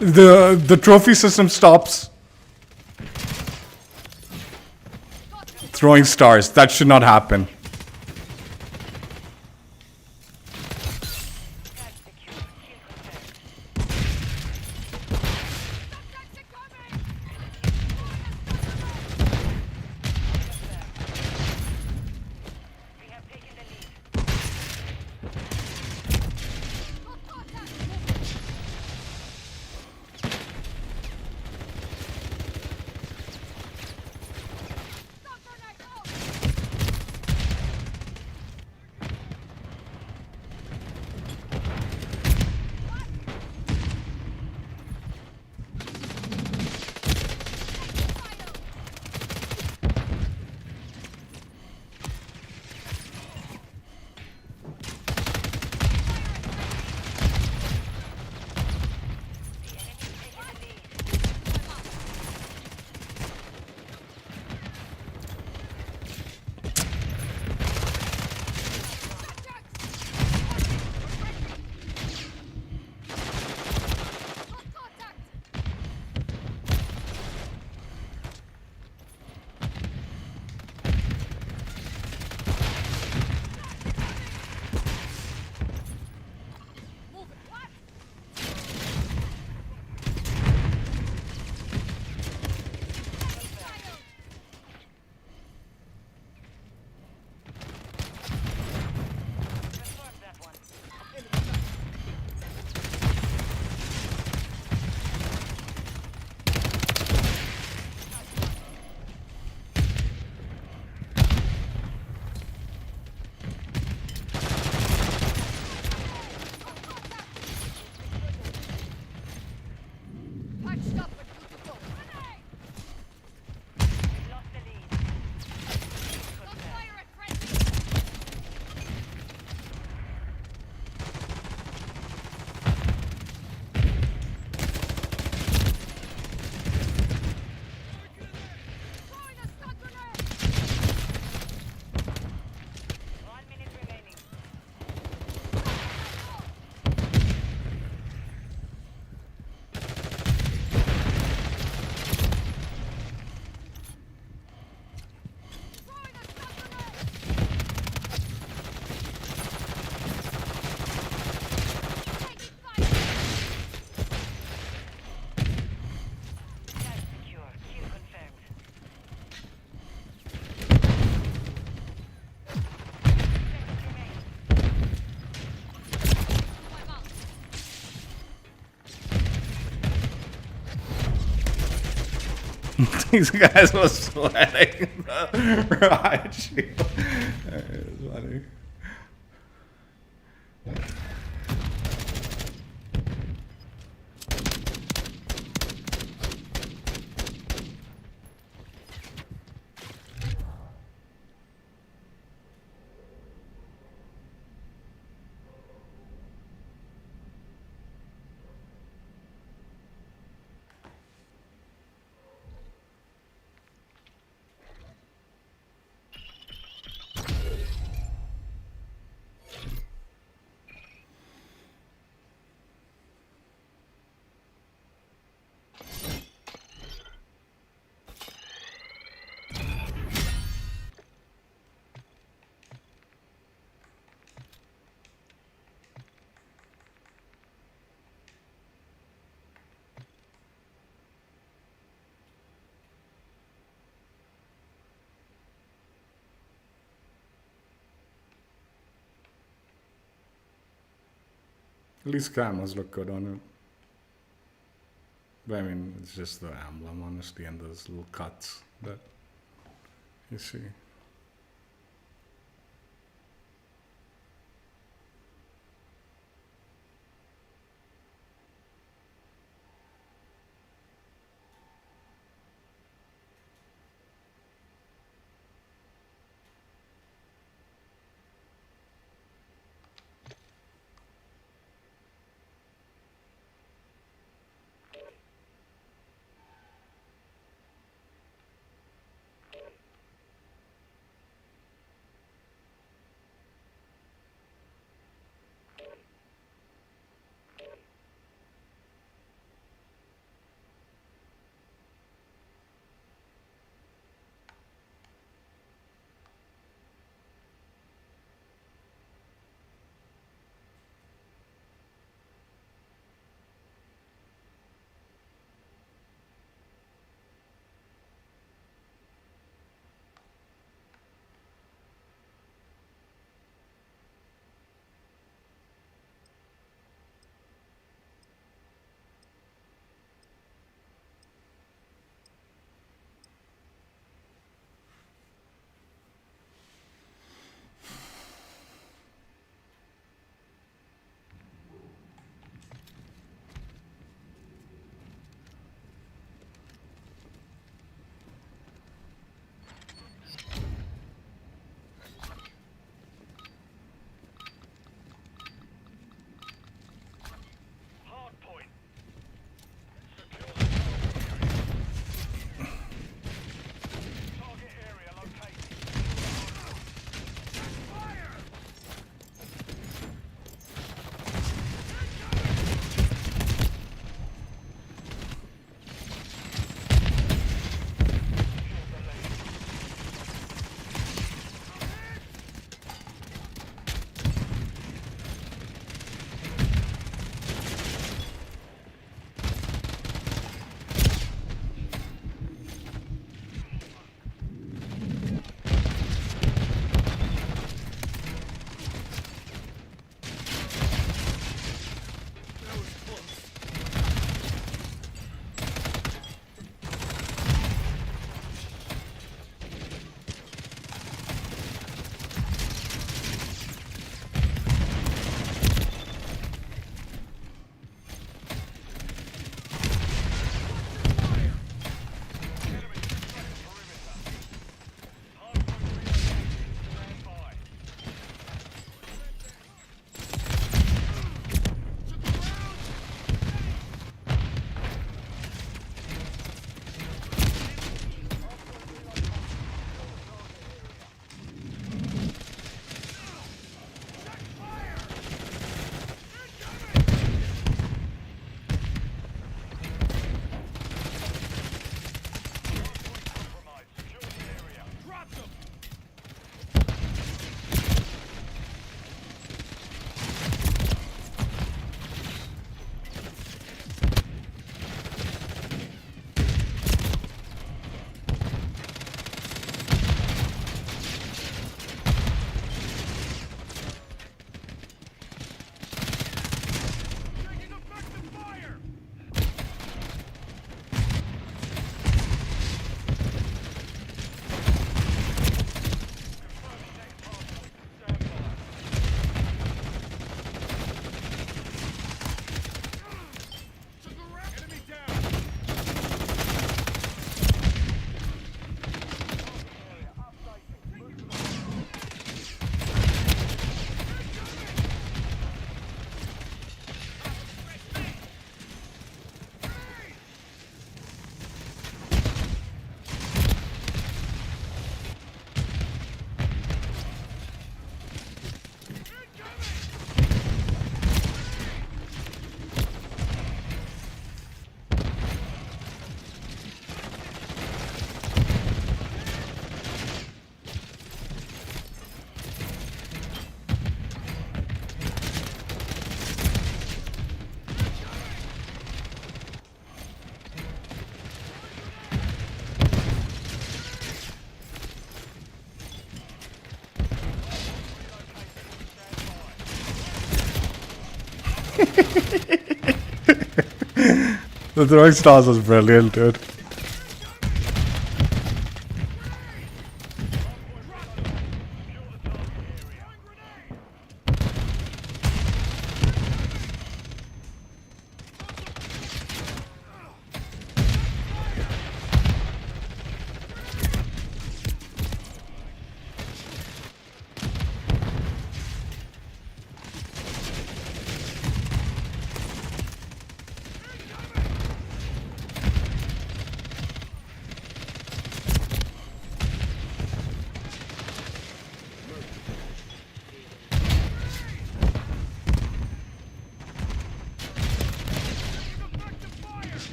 The trophy system stops throwing stars. That should not happen. Patched up and good to go. Grenade! Lost the lead. Don't fire at friendly! Throwing a stun grenade! 1 minute remaining. Throwing a stun grenade! Taking fire! Tag secure. Kill confirmed. Seconds remain. My mount. These guys were sweating the riot shield. It was funny. At least cameras look good on it. But I mean, it's just the emblem, honestly, and those little cuts that you see. The throwing stars was brilliant, dude.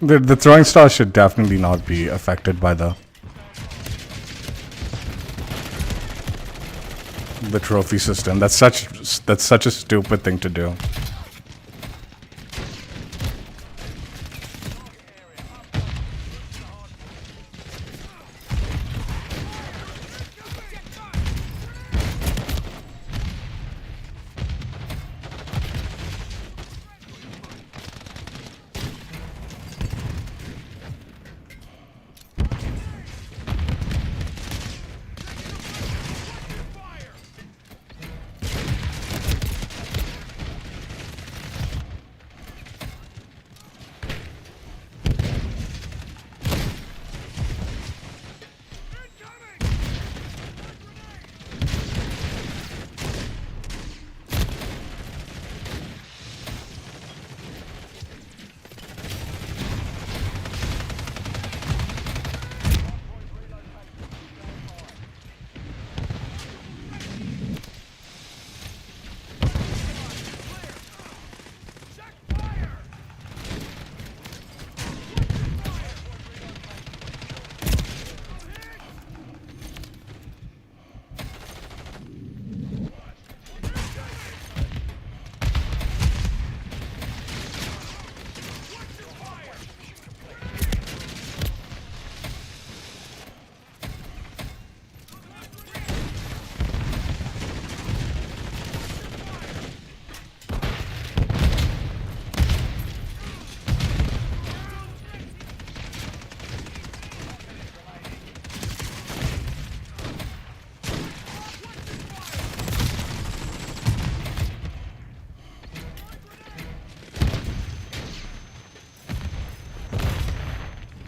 The throwing star should definitely not be affected by the trophy system. That's such a stupid thing to do.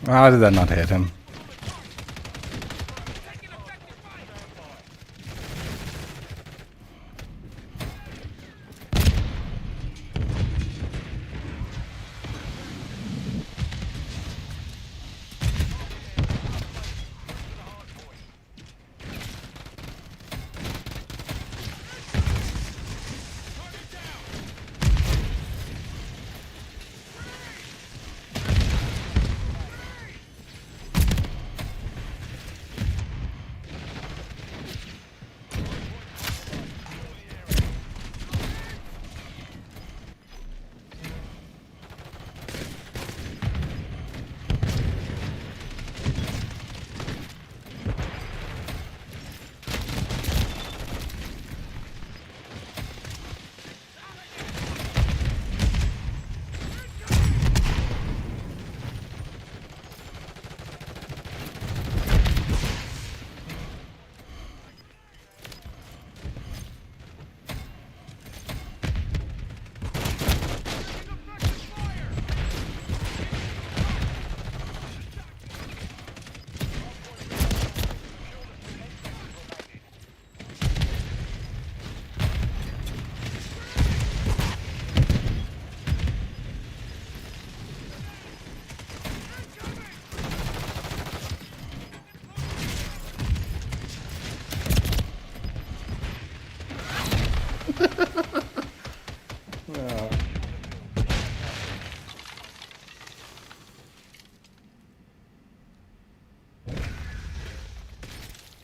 How did that not hit him?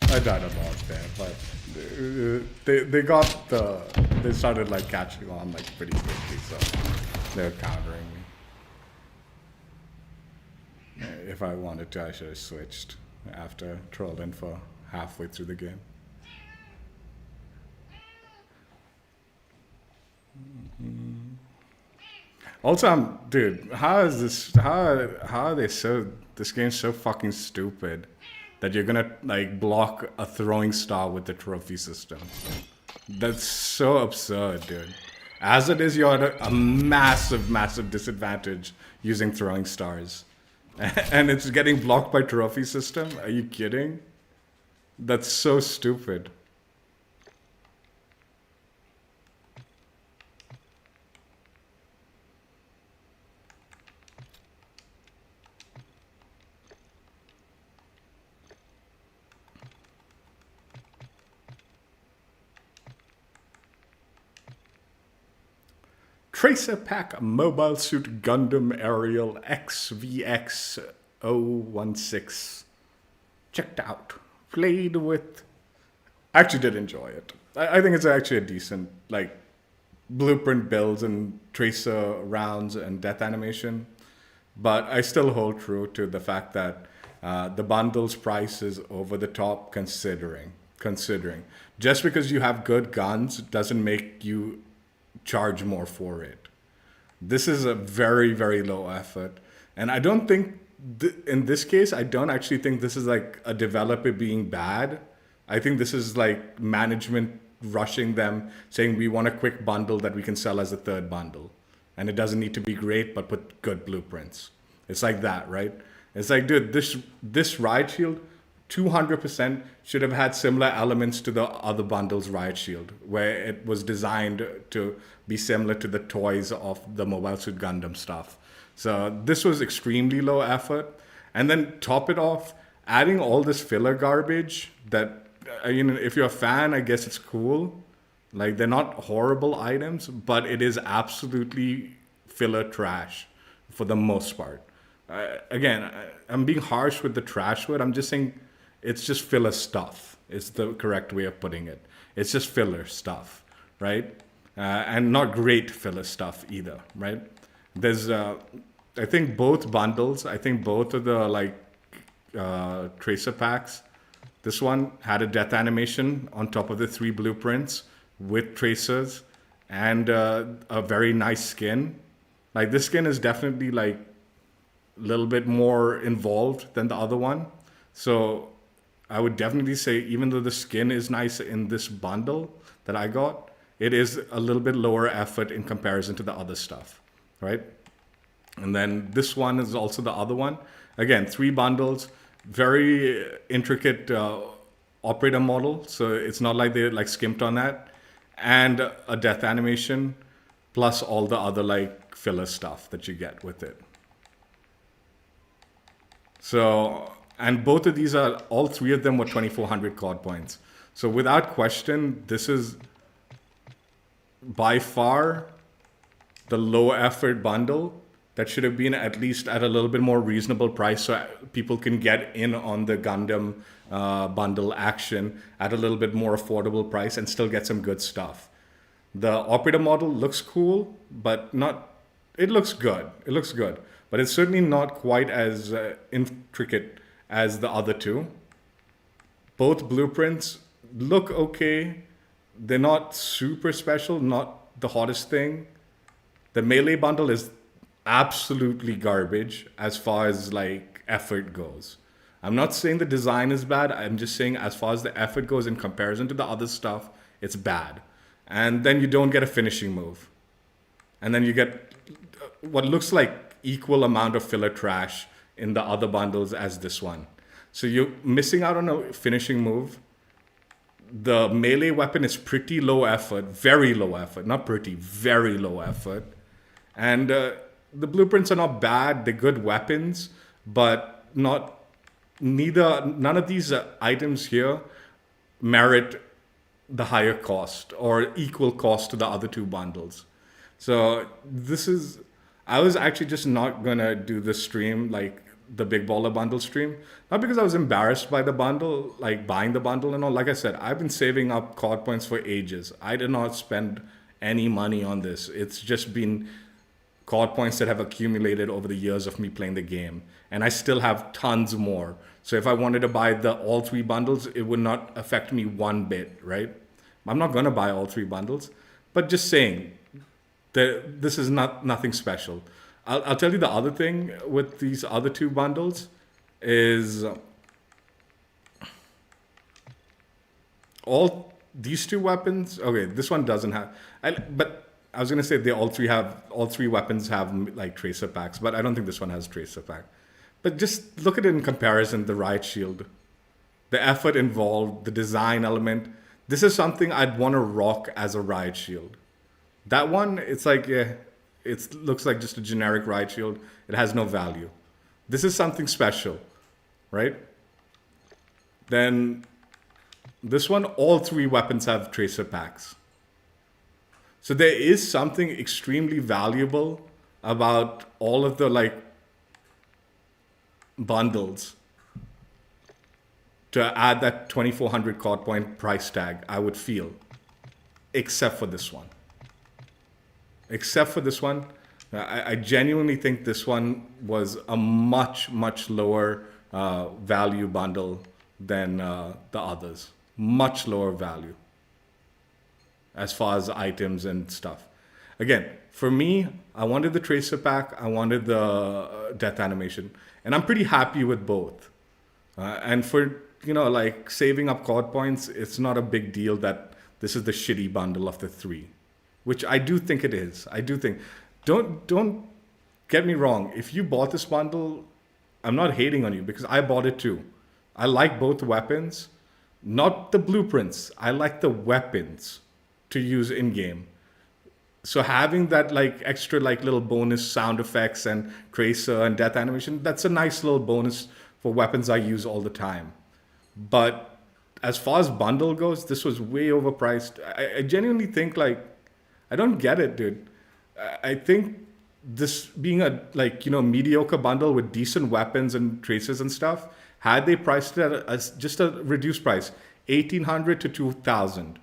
I died a lot there, but they started like catching on like pretty quickly, so they were countering me. If I wanted to, I should have switched after trolling for halfway through the game. Also, dude, how is this? How are they so? This game's so fucking stupid that you're gonna like block a throwing star with the trophy system. That's so absurd, dude. As it is, you're at a massive, massive disadvantage using throwing stars, and it's getting blocked by trophy system. Are you kidding? That's so stupid. Tracer Pack Mobile Suit Gundam Aerial XVX-016. Checked out. Played with. Actually did enjoy it. I think it's actually a decent, like, blueprint builds and tracer rounds and death animation. But I still hold true to the fact that the bundle's price is over the top considering. Just because you have good guns doesn't make you charge more for it. This is a very, very low effort. And I don't think, in this case, I don't actually think this is like a developer being bad. I think this is like management rushing them, saying we want a quick bundle that we can sell as a third bundle. And it doesn't need to be great, but put good blueprints. It's like that, right? It's like, dude, this Riot Shield 200% should have had similar elements to the other bundle's Riot Shield, where it was designed to be similar to the toys of the Mobile Suit Gundam stuff. So this was extremely low effort. And then top it off, adding all this filler garbage that, if you're a fan, I guess it's cool. Like, they're not horrible items, but it is absolutely filler trash for the most part. Again, I'm being harsh with the trash word. I'm just saying it's just filler stuff. It's the correct way of putting it. It's just filler stuff, right? And not great filler stuff either, right? There's, I think both bundles, I think both of the tracer packs, this one had a death animation on top of the 3 blueprints with tracers and a very nice skin. Like, this skin is definitely like a little bit more involved than the other one. So I would definitely say, even though the skin is nice in this bundle that I got, it is a little bit lower effort in comparison to the other stuff, right? And then this one is also the other one. Again, 3 bundles, very intricate operator model. So it's not like they like skimped on that. And a death animation, plus all the other like filler stuff that you get with it. So, and both of these are, all 3 of them were 2,400 COD points. So without question, this is by far the low effort bundle that should have been at least at a little bit more reasonable price so people can get in on the Gundam bundle action at a little bit more affordable price and still get some good stuff. The operator model looks cool, but not, it looks good. It looks good, but it's certainly not quite as intricate as the other 2. Both blueprints look okay. They're not super special, not the hottest thing. The melee bundle is absolutely garbage as far as like effort goes. I'm not saying the design is bad. I'm just saying as far as the effort goes in comparison to the other stuff, it's bad. And then you don't get a finishing move. And then you get what looks like equal amount of filler trash in the other bundles as this one. So you're missing out on a finishing move. The melee weapon is pretty low effort, very low effort, not pretty, very low effort. And the blueprints are not bad. They're good weapons, but none of these items here merit the higher cost or equal cost to the other two bundles. So I was actually just not gonna do the stream, like the big baller bundle stream, not because I was embarrassed by the bundle, like buying the bundle and all. Like I said, I've been saving up COD points for ages. I did not spend any money on this. It's just been COD points that have accumulated over the years of me playing the game, and I still have tons more. So if I wanted to buy all three bundles, it would not affect me one bit, right? I'm not gonna buy all three bundles, but just saying that this is nothing special. I'll tell you the other thing with these other two bundles is all these two weapons. Okay, this one doesn't have, but I was gonna say all three weapons have like tracer packs, but I don't think this one has tracer pack. But just look at it in comparison, the Riot Shield, the effort involved, the design element. This is something I'd want to rock as a Riot Shield. That one, it's like, yeah, it looks like just a generic Riot Shield. It has no value. This is something special, right? Then this one, all three weapons have tracer packs. So there is something extremely valuable about all of the like bundles to add that 2,400 COD point price tag, I would feel, except for this one. Except for this one, I genuinely think this one was a much, much lower value bundle than the others. Much lower value as far as items and stuff. Again, for me, I wanted the tracer pack, I wanted the death animation, and I'm pretty happy with both. And for, like saving up COD points, it's not a big deal that this is the shitty bundle of the three, which I do think it is. I do think. Don't get me wrong. If you bought this bundle, I'm not hating on you because I bought it too. I like both weapons, not the blueprints. I like the weapons to use in game. So having that like extra like little bonus sound effects and tracer and death animation, that's a nice little bonus for weapons I use all the time. But as far as bundle goes, this was way overpriced. I genuinely think like, I don't get it, dude. I think this being a mediocre bundle with decent weapons and traces and stuff, had they priced it at just a reduced price, 1,800 to 2,000,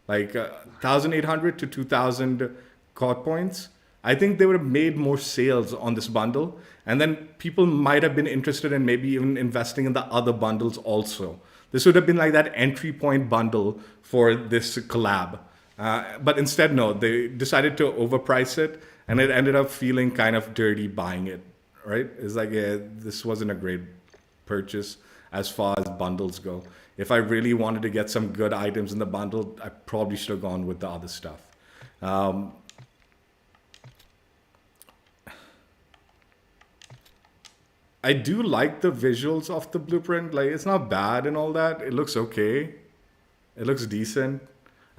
like 1,800 to 2,000 COD points, I think they would have made more sales on this bundle, and then people might have been interested in maybe even investing in the other bundles also. This would have been like that entry point bundle for this collab. But instead, no, they decided to overprice it, and it ended up feeling kind of dirty buying it, right? It's like, yeah, this wasn't a great purchase as far as bundles go. If I really wanted to get some good items in the bundle, I probably should have gone with the other stuff. I do like the visuals of the blueprint. Like, it's not bad and all that. It looks okay. It looks decent.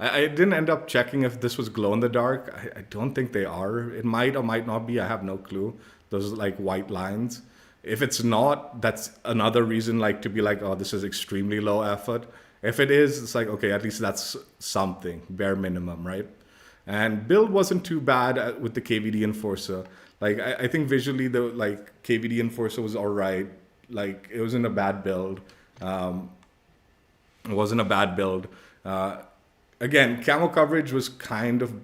I didn't end up checking if this was glow in the dark. I don't think they are. It might or might not be. I have no clue. Those like white lines. If it's not, that's another reason like to be like, oh, this is extremely low effort. If it is, it's like, okay, at least that's something, bare minimum, right? And build wasn't too bad with the KVD Enforcer. Like, I think visually the like KVD Enforcer was all right. Like, it wasn't a bad build. It wasn't a bad build. Again, camo coverage was kind of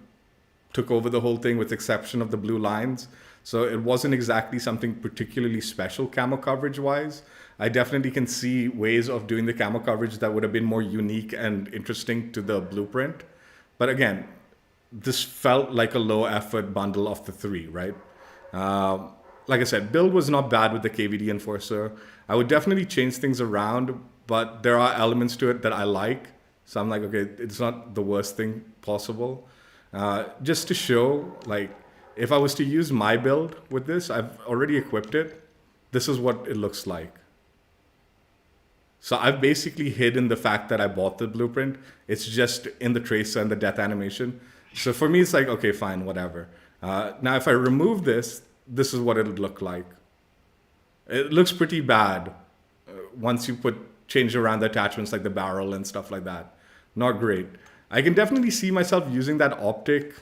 took over the whole thing with exception of the blue lines. So it wasn't exactly something particularly special camo coverage wise. I definitely can see ways of doing the camo coverage that would have been more unique and interesting to the blueprint. But again, this felt like a low effort bundle of the three, right? Like I said, build was not bad with the KVD Enforcer. I would definitely change things around, but there are elements to it that I like. So I'm like, okay, it's not the worst thing possible. Just to show, like, if I was to use my build with this, I've already equipped it. This is what it looks like. So I've basically hidden the fact that I bought the blueprint. It's just in the tracer and the death animation. So for me, it's like, okay, fine, whatever. Now, if I remove this, this is what it'll look like. It looks pretty bad once you change around the attachments like the barrel and stuff like that. Not great. I can definitely see myself using that optic,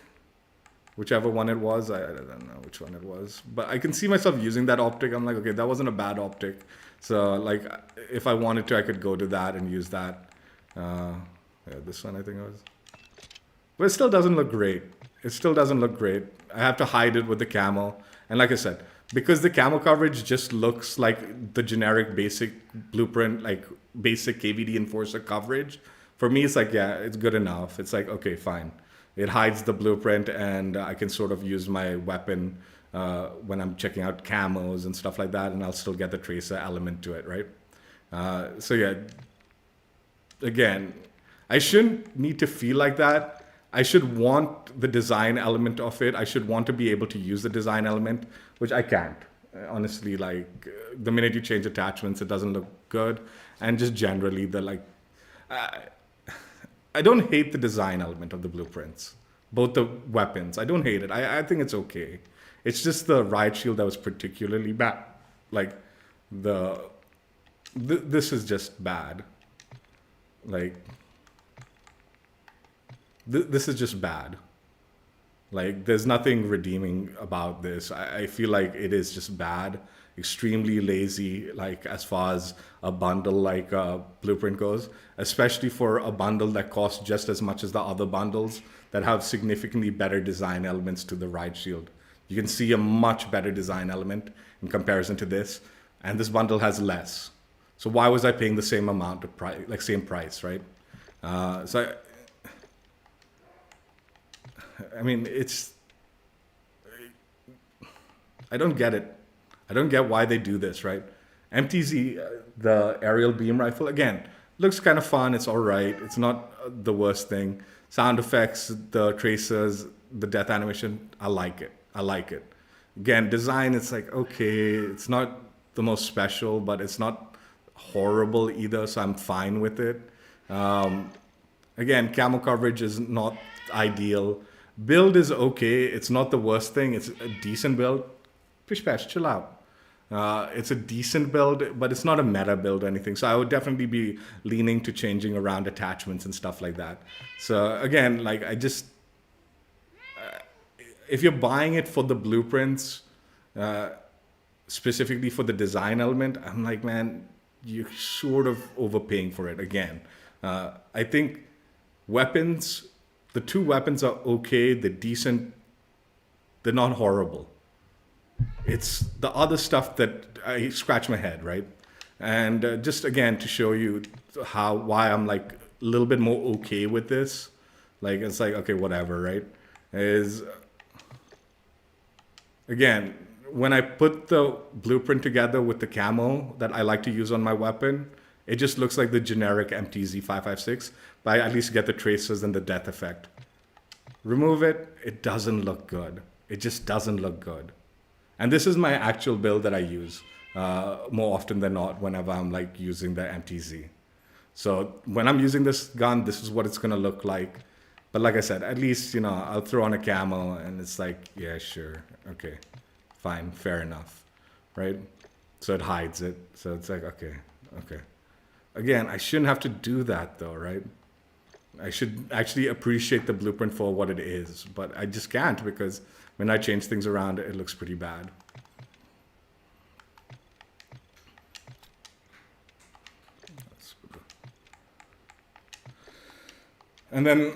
whichever one it was. I don't know which one it was, but I can see myself using that optic. I'm like, okay, that wasn't a bad optic. So like, if I wanted to, I could go to that and use that. Yeah, this one I think it was. But it still doesn't look great. It still doesn't look great. I have to hide it with the camo. And like I said, because the camo coverage just looks like the generic basic blueprint, like basic KVD Enforcer coverage, for me it's like, yeah, it's good enough. It's like, okay, fine. It hides the blueprint and I can sort of use my weapon when I'm checking out camos and stuff like that, and I'll still get the tracer element to it, right? So yeah, again, I shouldn't need to feel like that. I should want the design element of it. I should want to be able to use the design element, which I can't. Honestly, like the minute you change attachments, it doesn't look good. And just generally, I don't hate the design element of the blueprints, both the weapons. I don't hate it. I think it's okay. It's just the riot shield that was particularly bad. Like this is just bad. Like this is just bad. Like there's nothing redeeming about this. I feel like it is just bad, extremely lazy, like as far as a bundle like Blueprint goes, especially for a bundle that costs just as much as the other bundles that have significantly better design elements to the riot shield. You can see a much better design element in comparison to this, and this bundle has less. So why was I paying the same amount of price, like same price, right? I mean, I don't get it. I don't get why they do this, right? MTZ, the aerial beam rifle, again, looks kind of fun. It's all right. It's not the worst thing. Sound effects, the tracers, the death animation, I like it. I like it. Again, design, it's like, okay, it's not the most special, but it's not horrible either, so I'm fine with it. Again, camo coverage is not ideal. Build is okay. It's not the worst thing. It's a decent build. Pish pash, chill out. It's a decent build, but it's not a meta build or anything. So I would definitely be leaning to changing around attachments and stuff like that. So again, like if you're buying it for the blueprints, specifically for the design element, I'm like, man, you're sort of overpaying for it again. I think weapons, the two weapons are okay, they're decent, they're not horrible. It's the other stuff that I scratch my head, right? And just again to show you why I'm like a little bit more okay with this, like it's like, okay, whatever, right? Is again, when I put the blueprint together with the camo that I like to use on my weapon, it just looks like the generic MTZ-556, but I at least get the tracers and the death effect. Remove it, it doesn't look good. It just doesn't look good. And this is my actual build that I use more often than not whenever I'm like using the MTZ. So when I'm using this gun, this is what it's gonna look like. But like I said, at least, you know, I'll throw on a camo and it's like, yeah, sure, okay, fine, fair enough, right? So it hides it. So it's like, okay. Again, I shouldn't have to do that though, right? I should actually appreciate the blueprint for what it is, but I just can't because when I change things around, it looks pretty bad. And then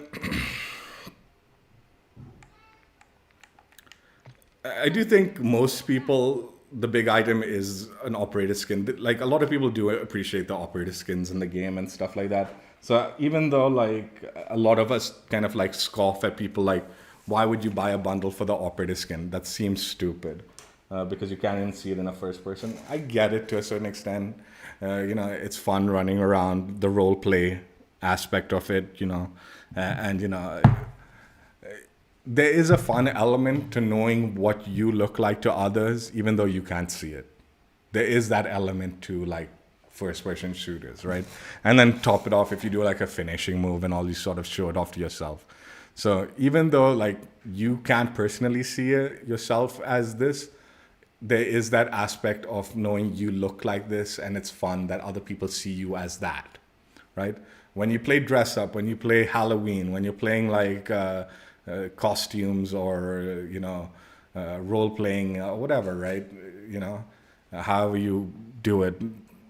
I do think most people, the big item is an operator skin. Like a lot of people do appreciate the operator skins in the game and stuff like that. So even though like a lot of us kind of like scoff at people like, why would you buy a bundle for the operator skin? That seems stupid because you can't even see it in a first person. I get it to a certain extent. You know, it's fun running around, the role play aspect of it, you know, and you know, there is a fun element to knowing what you look like to others, even though you can't see it. There is that element to like first person shooters, right? And then top it off if you do like a finishing move and all you sort of show it off to yourself. So even though like you can't personally see it yourself as this, there is that aspect of knowing you look like this and it's fun that other people see you as that, right? When you play dress up, when you play Halloween, when you're playing like costumes or role playing, whatever, right? However you do it.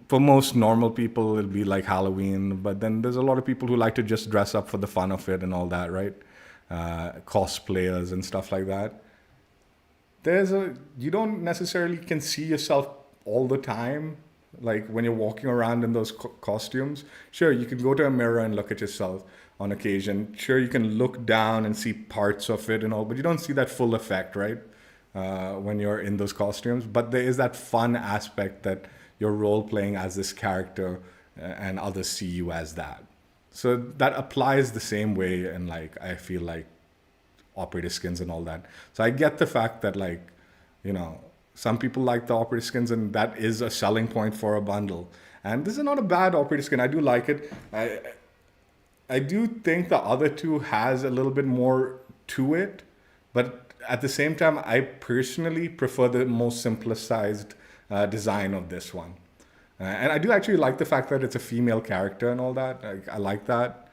For most normal people, it'll be like Halloween, but then there's a lot of people who like to just dress up for the fun of it and all that, right? Cosplayers and stuff like that. You don't necessarily can see yourself all the time, like when you're walking around in those costumes. Sure, you can go to a mirror and look at yourself on occasion. Sure, you can look down and see parts of it and all, but you don't see that full effect, right? When you're in those costumes. But there is that fun aspect that you're role playing as this character and others see you as that. So that applies the same way in like, I feel like operator skins and all that. So I get the fact that like, some people like the operator skins and that is a selling point for a bundle. And this is not a bad operator skin. I do like it. I do think the other two has a little bit more to it, but at the same time, I personally prefer the most simplicized design of this one. And I do actually like the fact that it's a female character and all that. I like that.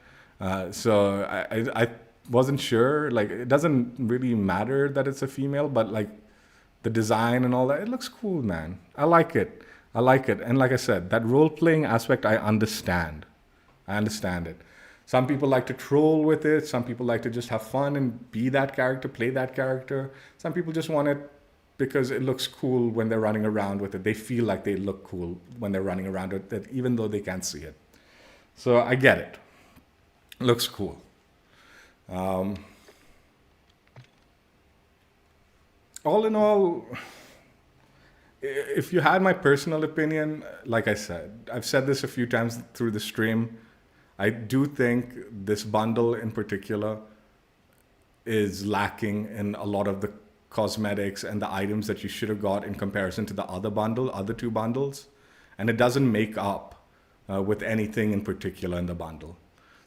So I wasn't sure. Like, it doesn't really matter that it's a female, but like the design and all that, it looks cool, man. I like it. And like I said, that role-playing aspect, I understand. I understand it. Some people like to troll with it. Some people like to just have fun and be that character, play that character. Some people just want it because it looks cool when they're running around with it. They feel like they look cool when they're running around with it, even though they can't see it. So I get it. Looks cool. All in all, if you had my personal opinion, like I said, I've said this a few times through the stream, I do think this bundle in particular is lacking in a lot of the cosmetics and the items that you should have got in comparison to the other two bundles. And it doesn't make up with anything in particular in the bundle.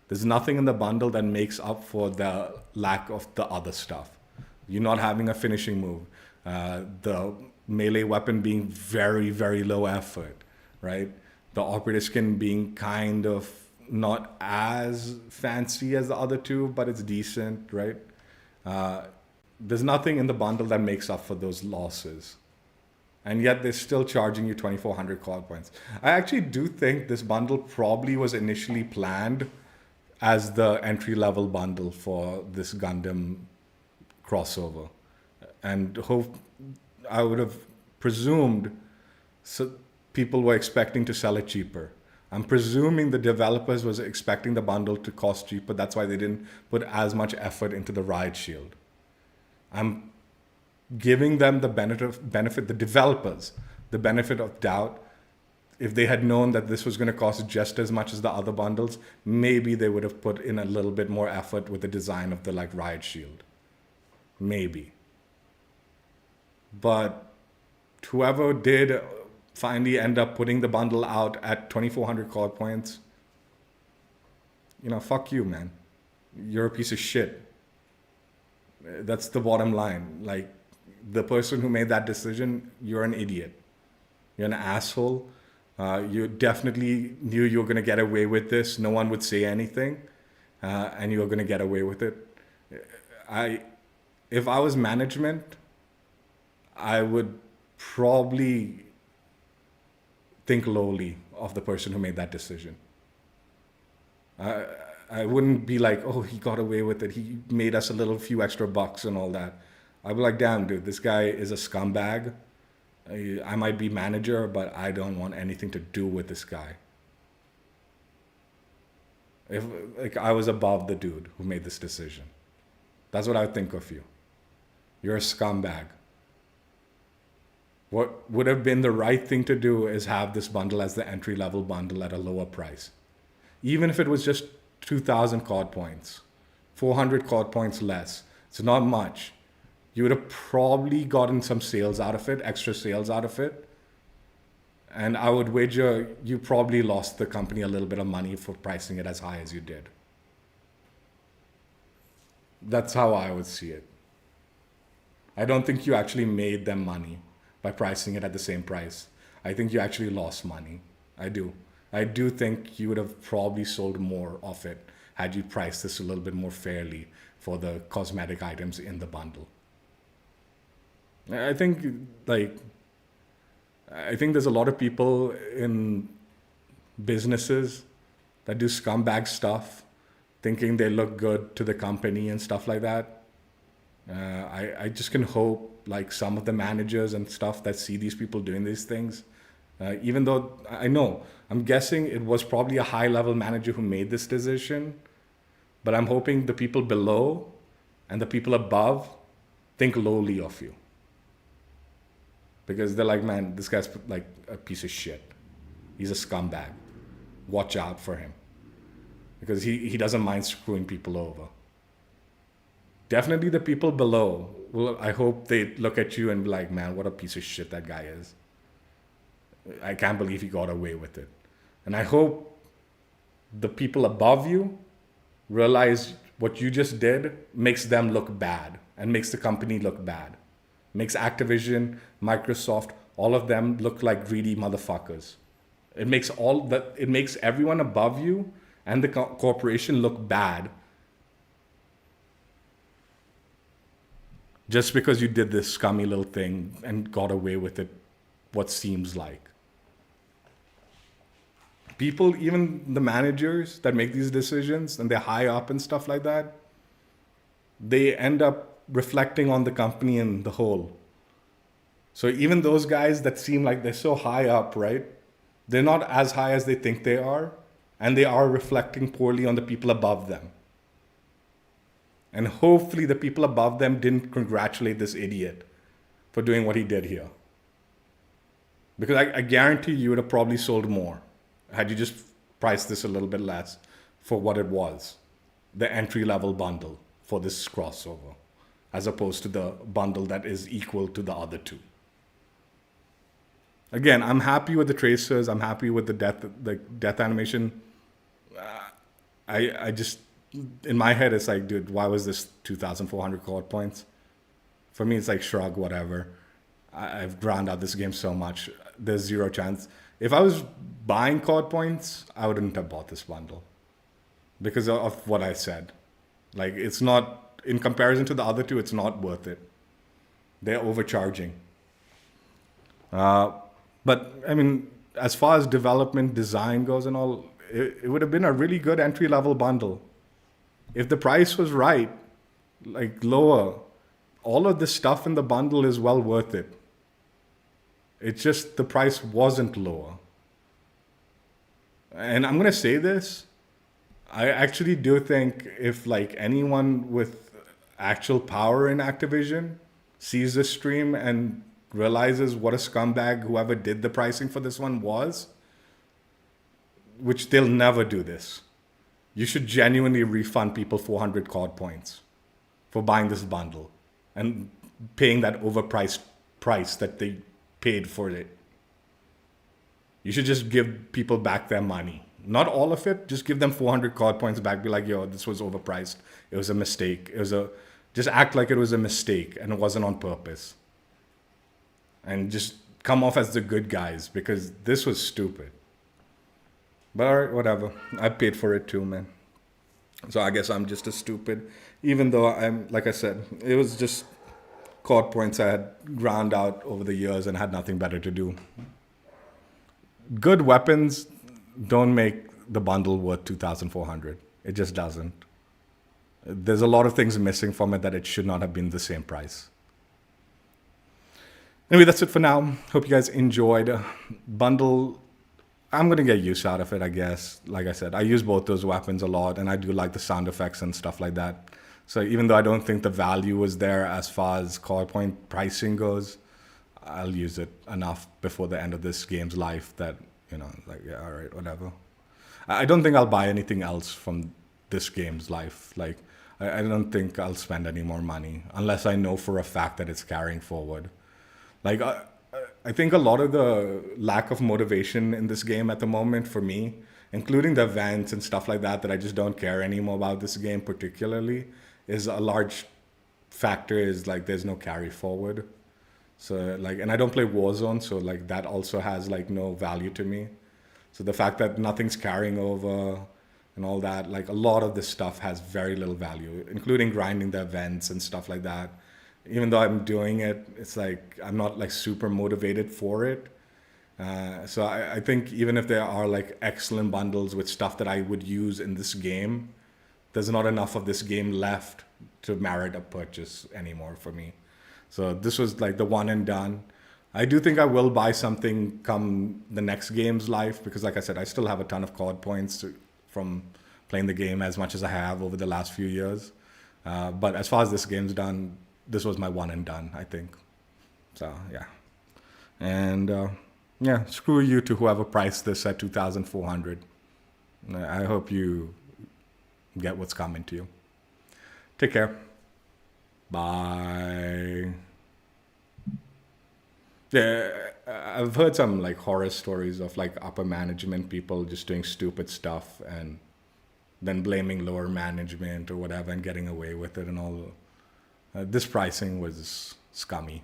There's nothing in the bundle that makes up for the lack of the other stuff. You're not having a finishing move. The melee weapon being very, very low effort, right? The operator skin being kind of not as fancy as the other two, but it's decent, right? There's nothing in the bundle that makes up for those losses. And yet they're still charging you 2,400 COD points. I actually do think this bundle probably was initially planned as the entry-level bundle for this Gundam crossover. And I would have presumed people were expecting to sell it cheaper. I'm presuming the developers was expecting the bundle to cost cheaper. That's why they didn't put as much effort into the Riot Shield. I'm giving them the benefit, the developers, the benefit of doubt. If they had known that this was going to cost just as much as the other bundles, maybe they would have put in a little bit more effort with the design of the like Riot Shield. Maybe. But whoever did finally end up putting the bundle out at 2,400 COD points, fuck you, man. You're a piece of shit. That's the bottom line. Like, the person who made that decision, you're an idiot. You're an asshole. You definitely knew you were going to get away with this. No one would say anything. And you were going to get away with it. If I was management, I would probably think lowly of the person who made that decision. I wouldn't be like, oh, he got away with it. He made us a few extra bucks and all that. I'd be like, damn, dude, this guy is a scumbag. I might be manager, but I don't want anything to do with this guy. If I was above the dude who made this decision. That's what I would think of you. You're a scumbag. What would have been the right thing to do is have this bundle as the entry-level bundle at a lower price. Even if it was just 2,000 COD points, 400 COD points less. It's not much. You would have probably gotten some sales out of it, extra sales out of it. And I would wager you probably lost the company a little bit of money for pricing it as high as you did. That's how I would see it. I don't think you actually made them money by pricing it at the same price. I think you actually lost money. I do. I do think you would have probably sold more of it had you priced this a little bit more fairly for the cosmetic items in the bundle. I think there's a lot of people in businesses that do scumbag stuff, thinking they look good to the company and stuff like that. I just can hope like some of the managers and stuff that see these people doing these things, even though I'm guessing it was probably a high level manager who made this decision, but I'm hoping the people below and the people above think lowly of you. Because they're like, man, this guy's like a piece of shit. He's a scumbag. Watch out for him. Because he doesn't mind screwing people over. Definitely the people below, well, I hope they look at you and be like, man, what a piece of shit that guy is. I can't believe he got away with it. And I hope the people above you realize what you just did makes them look bad and makes the company look bad. Makes Activision, Microsoft, all of them look like greedy motherfuckers. It makes everyone above you and the corporation look bad just because you did this scummy little thing and got away with it, what seems like. People, even the managers that make these decisions and they're high up and stuff like that, they end up reflecting on the company in the whole. So even those guys that seem like they're so high up, right? They're not as high as they think they are, and they are reflecting poorly on the people above them. And hopefully the people above them didn't congratulate this idiot for doing what he did here. Because I guarantee you would have probably sold more had you just priced this a little bit less for what it was, the entry-level bundle for this crossover, as opposed to the bundle that is equal to the other two. Again, I'm happy with the tracers. I'm happy with the death animation. I just, in my head, it's like, dude, why was this 2,400 chord points? For me, it's like, shrug, whatever. I've ground out this game so much. There's zero chance. If I was buying chord points, I wouldn't have bought this bundle because of what I said. Like, it's not, in comparison to the other two, it's not worth it. They're overcharging. But, I mean, as far as development, design goes and all, it would have been a really good entry-level bundle. If the price was right, like lower, all of the stuff in the bundle is well worth it. It's just the price wasn't lower. And I'm going to say this. I actually do think if like anyone with actual power in Activision sees this stream and realizes what a scumbag whoever did the pricing for this one was, which they'll never do this, you should genuinely refund people 400 chord points for buying this bundle and paying that overpriced price that they paid for it. You should just give people back their money. Not all of it, just give them 400 chord points back. Be like, yo, this was overpriced. It was a mistake. Just act like it was a mistake and it wasn't on purpose. And just come off as the good guys because this was stupid. But all right, whatever. I paid for it too, man. So I guess I'm just as stupid. Even though I'm, like I said, it was just chord points I had ground out over the years and had nothing better to do. Good weapons don't make the bundle worth 2,400. It just doesn't. There's a lot of things missing from it that it should not have been the same price. Anyway, that's it for now. Hope you guys enjoyed. Bundle, I'm going to get use out of it, I guess. Like I said, I use both those weapons a lot, and I do like the sound effects and stuff like that. So even though I don't think the value was there as far as chord point pricing goes, I'll use it enough before the end of this game's life that, like, yeah, all right, whatever. I don't think I'll buy anything else from this game's life. Like, I don't think I'll spend any more money unless I know for a fact that it's carrying forward. Like, I think a lot of the lack of motivation in this game at the moment for me, including the events and stuff like that I just don't care anymore about this game particularly, is a large factor is like there's no carry forward. So like, and I don't play Warzone, so like that also has like no value to me. So the fact that nothing's carrying over and all that, like a lot of this stuff has very little value, including grinding the events and stuff like that. Even though I'm doing it, it's like I'm not like super motivated for it. So I think even if there are like excellent bundles with stuff that I would use in this game, there's not enough of this game left to merit a purchase anymore for me. So this was like the one and done. I do think I will buy something come the next game's life because, like I said, I still have a ton of COD points from playing the game as much as I have over the last few years. But as far as this game's done, this was my one and done, I think. So, yeah. And, yeah, screw you to whoever priced this at 2,400. I hope you get what's coming to you. Take care. Bye. Yeah, I've heard some like horror stories of like upper management people just doing stupid stuff and then blaming lower management or whatever and getting away with it and all. This pricing was scummy.